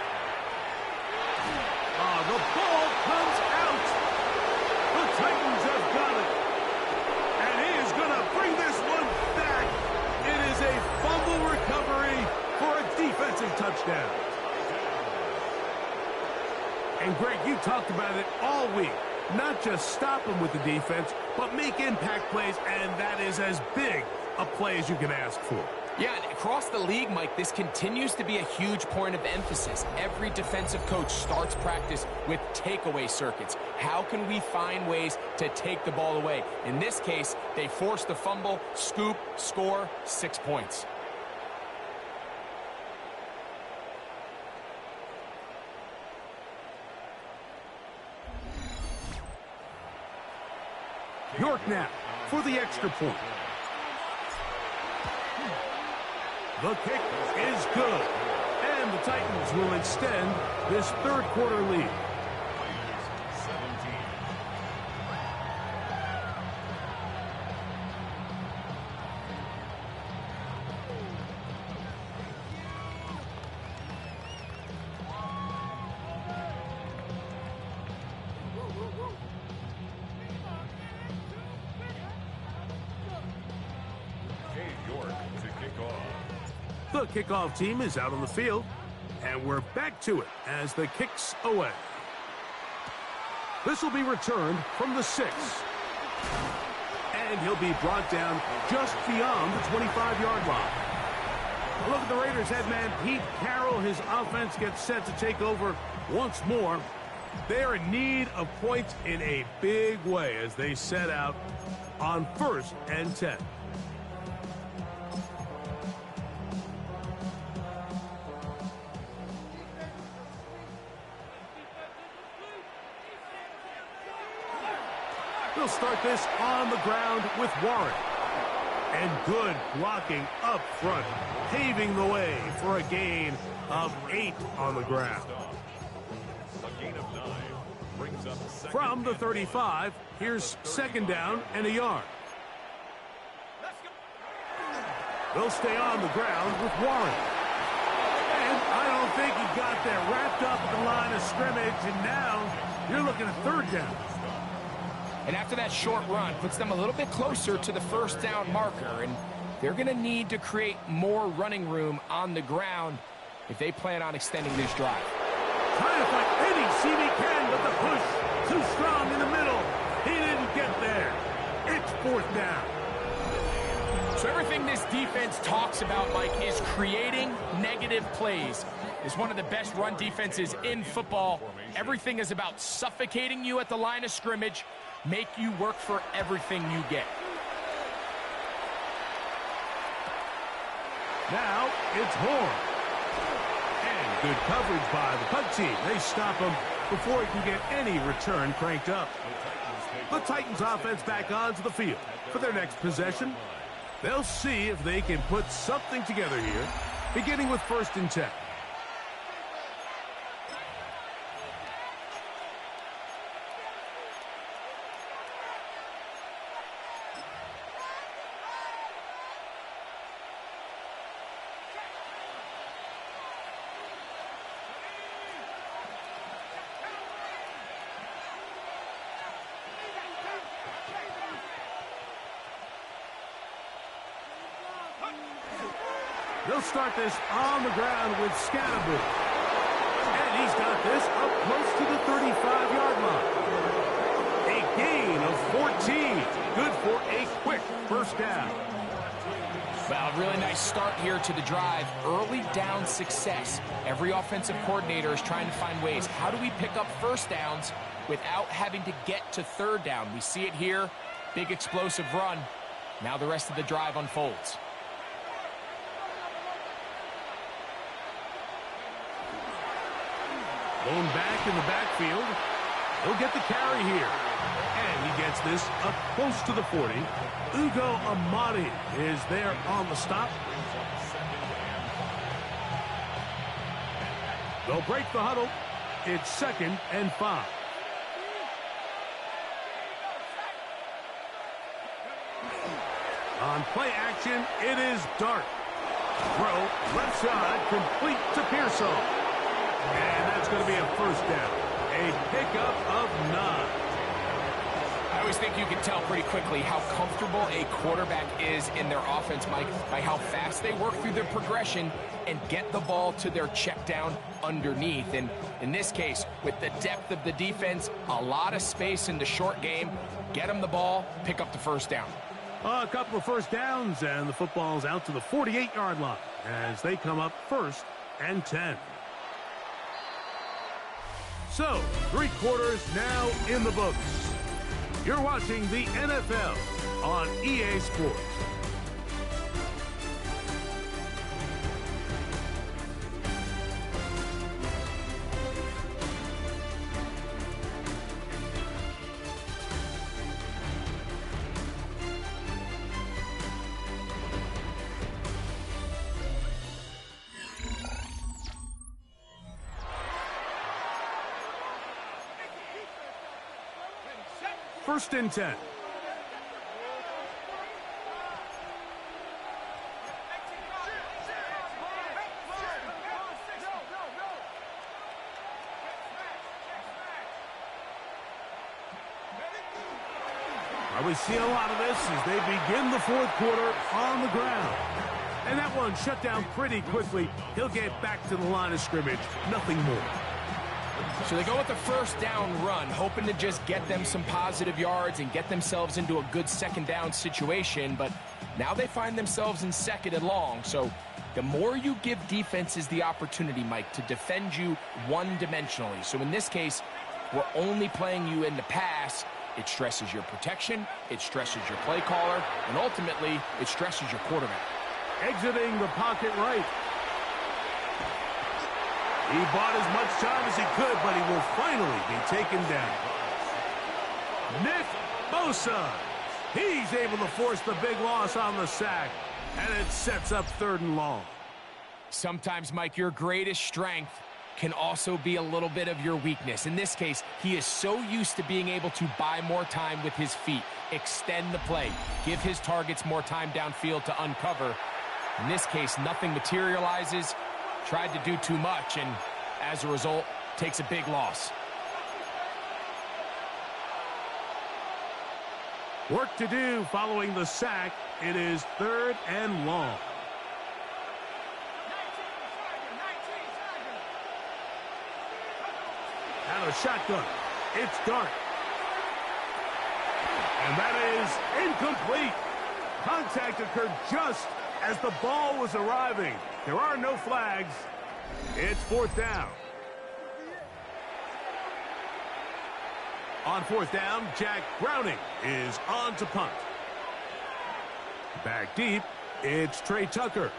Oh, the ball comes out. The Titans have got it. And he is going to bring this one back. It is a fumble recovery for a defensive touchdown. And Greg, you talked about it all week. Not just stop them with the defense, but make impact plays, and that is as big a play as you can ask for. Yeah, and across the league, Mike, this continues to be a huge point of emphasis. Every defensive coach starts practice with takeaway circuits. How can we find ways to take the ball away? In this case, they force the fumble, scoop, score, 6 points. York now for the extra point. The kick is good, and the Titans will extend this 3rd quarter lead. The kickoff team is out on the field, and we're back to it as the kick's away. This will be returned from the 6. And he'll be brought down just beyond the 25-yard line. A look at the Raiders head man, Pete Carroll. His offense gets set to take over once more. They're in need of points in a big way as they set out on 1st and 10. They'll start this on the ground with Warren. And good blocking up front, paving the way for a gain of 8 on the ground. From the 35, here's 2nd down and a yard. They'll stay on the ground with Warren. And I don't think he got there, wrapped up at the line of scrimmage, and now you're looking at 3rd down. And after that short run, puts them a little bit closer to the 1st down marker, and they're going to need to create more running room on the ground if they plan on extending this drive. Trying to find any seam he can, but the push too strong in the middle. He didn't get there. It's 4th down. So everything this defense talks about, Mike, is creating negative plays. It's one of the best run defenses in football. Everything is about suffocating you at the line of scrimmage, make you work for everything you get. Now it's Horn. And good coverage by the punt team. They stop him before he can get any return cranked up. The Titans offense back onto the field for their next possession. They'll see if they can put something together here, beginning with 1st and 10. They'll start this on the ground with Scatterboo. And he's got this up close to the 35-yard line. A gain of 14. Good for a quick 1st down. Well, really nice start here to the drive. Early down success. Every offensive coordinator is trying to find ways. How do we pick up 1st downs without having to get to 3rd down? We see it here. Big explosive run. Now the rest of the drive unfolds. Going back in the backfield. He'll get the carry here. And he gets this up close to the 40. Ugo Amadi is there on the stop. They'll break the huddle. It's 2nd and 5. On play action, it is Dart. Throw left side, complete to Pearsall. And that's going to be a 1st down. A pickup of 9. I always think you can tell pretty quickly how comfortable a quarterback is in their offense, Mike, by how fast they work through their progression and get the ball to their check down underneath. And in this case, with the depth of the defense, a lot of space in the short game, get them the ball, pick up the 1st down. A couple of 1st downs, and the football's out to the 48-yard line as they come up 1st and 10. So, 3 quarters now in the books. You're watching the NFL on EA Sports. First and 10. We see a lot of this as they begin the 4th quarter on the ground. And that one shut down pretty quickly. He'll get back to the line of scrimmage. Nothing more. So they go with the 1st down run, hoping to just get them some positive yards and get themselves into a good 2nd down situation. But now they find themselves in 2nd and long. So The more you give defenses the opportunity, Mike, to defend you one-dimensionally. So in this case, we're only playing you in the pass. It stresses your protection, it stresses your play caller, and ultimately, it stresses your quarterback. Exiting the pocket right. He bought as much time as he could, but he will finally be taken down. Nick Bosa. He's able to force the big loss on the sack, and it sets up 3rd and long. Sometimes, Mike, your greatest strength can also be a little bit of your weakness. In this case, he is so used to being able to buy more time with his feet, extend the play, give his targets more time downfield to uncover. In this case, nothing materializes, tried to do too much, and as a result, takes a big loss. Work to do following the sack. It is 3rd and long. Out of shotgun. It's Dart. And that is incomplete. Contact occurred just as the ball was arriving. There are no flags. It's 4th down. On 4th down, Jack Browning is on to punt. Back deep, it's Trey Tucker.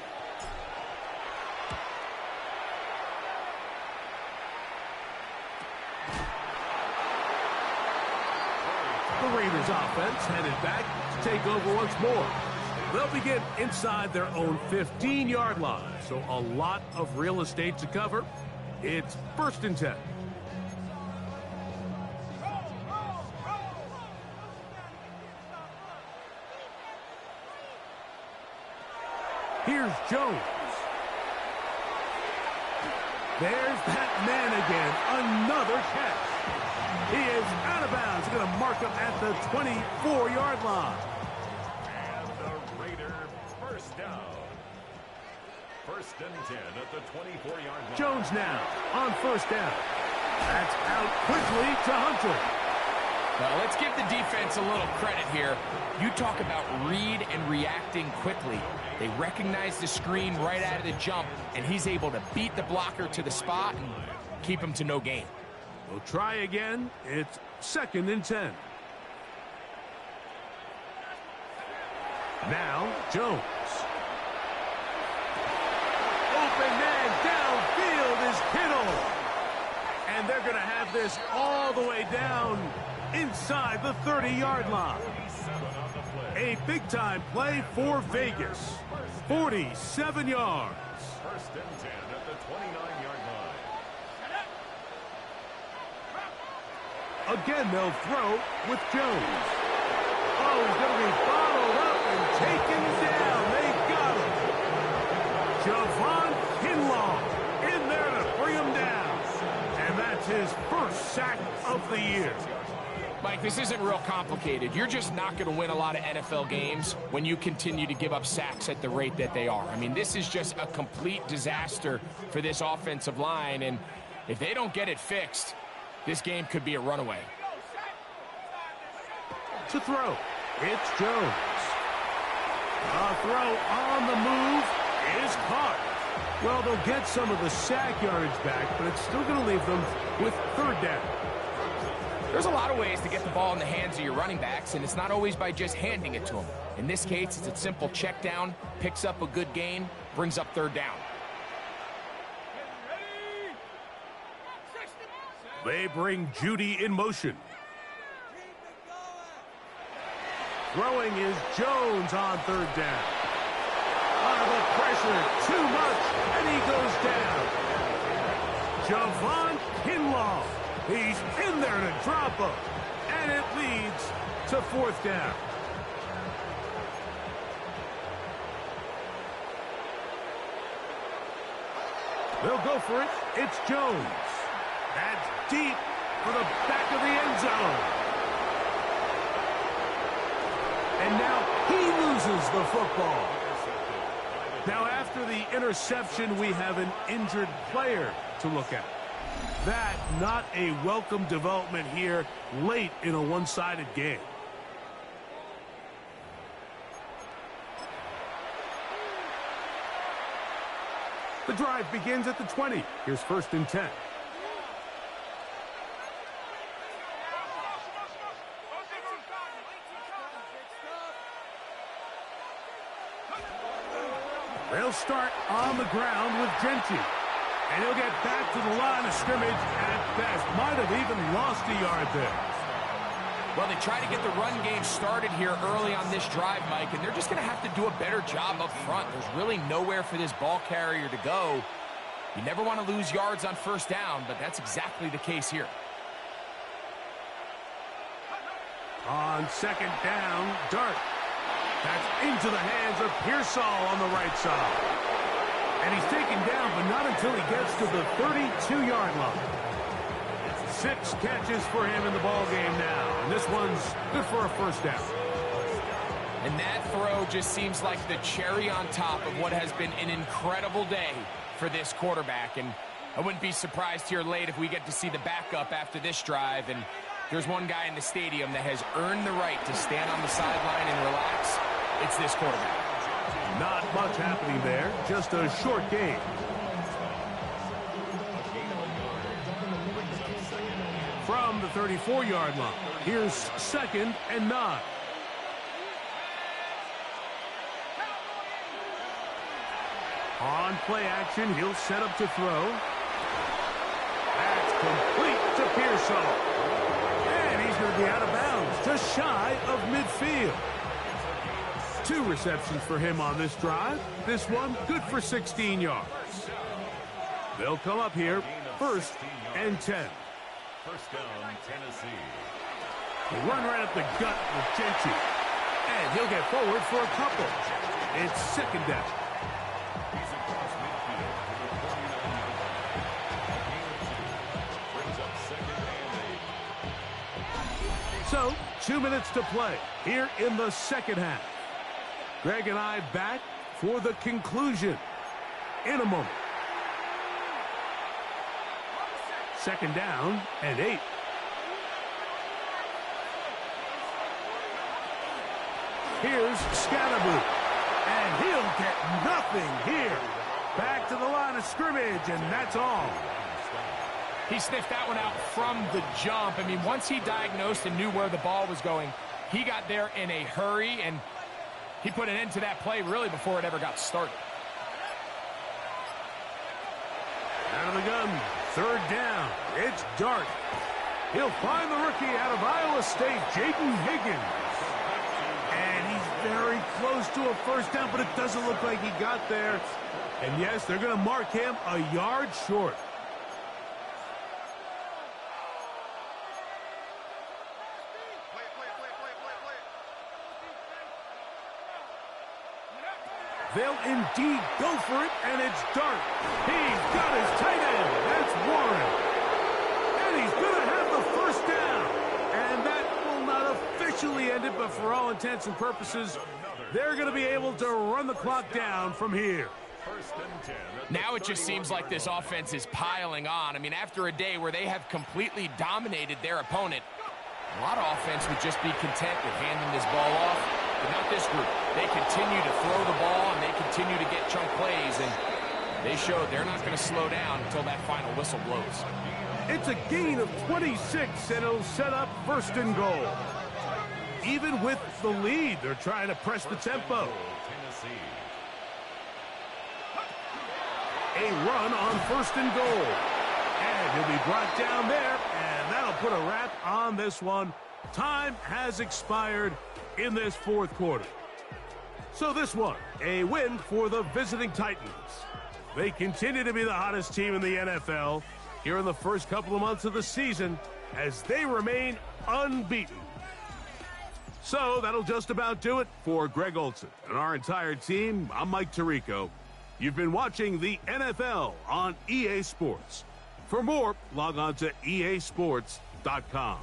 The Raiders offense headed back to take over once more. They'll begin inside their own 15-yard line, so a lot of real estate to cover. It's 1st and 10. Here's Jones. There's that man again. Another catch. He is out of bounds. He's going to mark him at the 24-yard line. And the Raider 1st down. 1st and 10 at the 24-yard line. Jones now on 1st down. That's out quickly to Hunter. Well, let's give the defense a little credit here. You talk about read and reacting quickly. They recognize the screen right out of the jump, and he's able to beat the blocker to the spot and keep him to no gain. We'll try again. It's 2nd and 10. Now, Jones. Open man downfield is Kittle. And they're going to have this all the way down inside the 30-yard line. A big-time play for Vegas. 47 yards. 1st and 10 at the 29-yard line. Again, they'll throw with Jones. Oh, he's going to be bottled up and taken down. They got him. Javon Kinlaw in there to bring him down. And that's his 1st sack of the year. Mike, this isn't real complicated. You're just not going to win a lot of NFL games when you continue to give up sacks at the rate that they are. I mean, this is just a complete disaster for this offensive line, and if they don't get it fixed, this game could be a runaway. To throw, it's Jones. A throw on the move is caught. Well, they'll get some of the sack yardage back, but it's still going to leave them with 3rd down. There's a lot of ways to get the ball in the hands of your running backs, and it's not always by just handing it to them. In this case, it's a simple check down, picks up a good gain, brings up 3rd down. They bring Judy in motion. Throwing is Jones on 3rd down. The pressure, too much, and he goes down. Javon Kinlaw. He's in there to drop him, and it leads to 4th down. They'll go for it. It's Jones. That's deep for the back of the end zone. And now he loses the football. Now after the interception, we have an injured player to look at. That not a welcome development here late in a one-sided game. The drive begins at the 20. Here's 1st and 10. They'll start on the ground with Gentry. And he'll get back to the line of scrimmage at best. Might have even lost a yard there. Well, they try to get the run game started here early on this drive, Mike, and they're just going to have to do a better job up front. There's really nowhere for this ball carrier to go. You never want to lose yards on 1st down, but that's exactly the case here. On 2nd down, Dart. That's into the hands of Pearsall on the right side. And he's taken down, but not until he gets to the 32-yard line. 6 catches for him in the ball game now. And this one's good for a 1st down. And that throw just seems like the cherry on top of what has been an incredible day for this quarterback. And I wouldn't be surprised here late if we get to see the backup after this drive. And there's one guy in the stadium that has earned the right to stand on the sideline and relax. It's this quarterback. Not much happening there. Just a short game. From the 34-yard line, here's 2nd and 9. On play action, he'll set up to throw. That's complete to Pearsall. And he's going to be out of bounds, just shy of midfield. 2 receptions for him on this drive. This one good for 16 yards. They'll come up here, 1st and 10. 1st down, Tennessee. He'll run right up the gut with Gentry. And he'll get forward for a couple. It's 2nd down. He's across midfield to the 49-yard line. Brings up 2nd and 8. So, 2 minutes to play here in the 2nd half. Greg and I back for the conclusion in a moment. 2nd down and 8. Here's Scalaboo. And he'll get nothing here. Back to the line of scrimmage, and that's all. He sniffed that one out from the jump. I mean, once he diagnosed and knew where the ball was going, he got there in a hurry, and he put an end to that play really before it ever got started. Out of the gun, 3rd down. It's Dart. He'll find the rookie out of Iowa State, Jaden Higgins. And he's very close to a 1st down, but it doesn't look like he got there. And yes, they're going to mark him a yard short. They'll indeed go for it, and it's Dart. He's got his tight end. That's Warren. And he's going to have the 1st down. And that will not officially end it, but for all intents and purposes, they're going to be able to run the clock down from here. 1st and 10. Now it just seems like this offense is piling on. I mean, after a day where they have completely dominated their opponent, a lot of offense would just be content with handing this ball off. But not this group. They continue to throw the ball, and they continue to get chunk plays, and they showed they're not going to slow down until that final whistle blows. It's a gain of 26, and it'll set up 1st and goal. Even with the lead, they're trying to press the tempo. A run on 1st and goal. And he'll be brought down there, and that'll put a wrap on this one. Time has expired in this 4th quarter. So this one, a win for the visiting Titans. They continue to be the hottest team in the NFL here in the first couple of months of the season as they remain unbeaten. So that'll just about do it for Greg Olson and our entire team. I'm Mike Tirico. You've been watching the NFL on EA Sports. For more, log on to easports.com.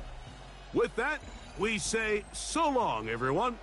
With that, we say so long, everyone.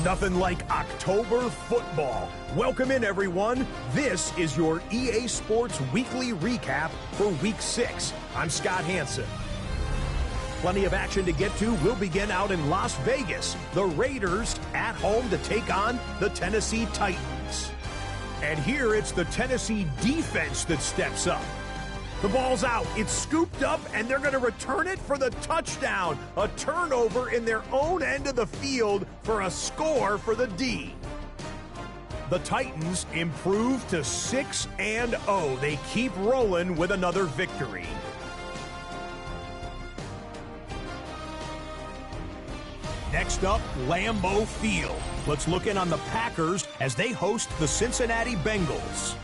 Nothing like October football. Welcome in, everyone. This is your EA Sports Weekly Recap for Week 6. I'm Scott Hansen. Plenty of action to get to. We'll begin out in Las Vegas. The Raiders at home to take on the Tennessee Titans. And here it's the Tennessee defense that steps up. The ball's out, it's scooped up, and they're going to return it for the touchdown. A turnover in their own end of the field for a score for the D. The Titans improve to 6-0. They keep rolling with another victory. Next up, Lambeau Field. Let's look in on the Packers as they host the Cincinnati Bengals.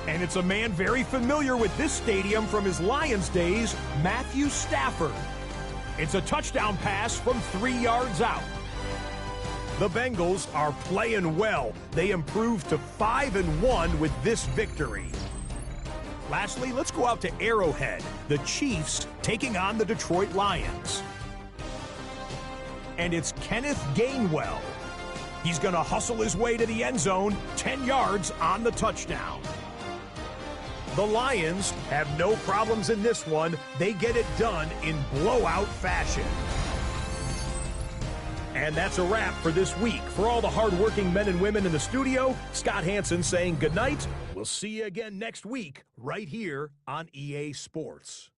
And it's a man very familiar with this stadium from his Lions days, Matthew Stafford. It's a touchdown pass from 3 yards out. The Bengals are playing well. They improve to 5-1 with this victory. Lastly, let's go out to Arrowhead. The Chiefs taking on the Detroit Lions. And it's Kenneth Gainwell. He's going to hustle his way to the end zone, 10 yards on the touchdown. The Lions have no problems in this one. They get it done in blowout fashion. And that's a wrap for this week. For all the hardworking men and women in the studio, Scott Hansen saying goodnight. We'll see you again next week right here on EA Sports.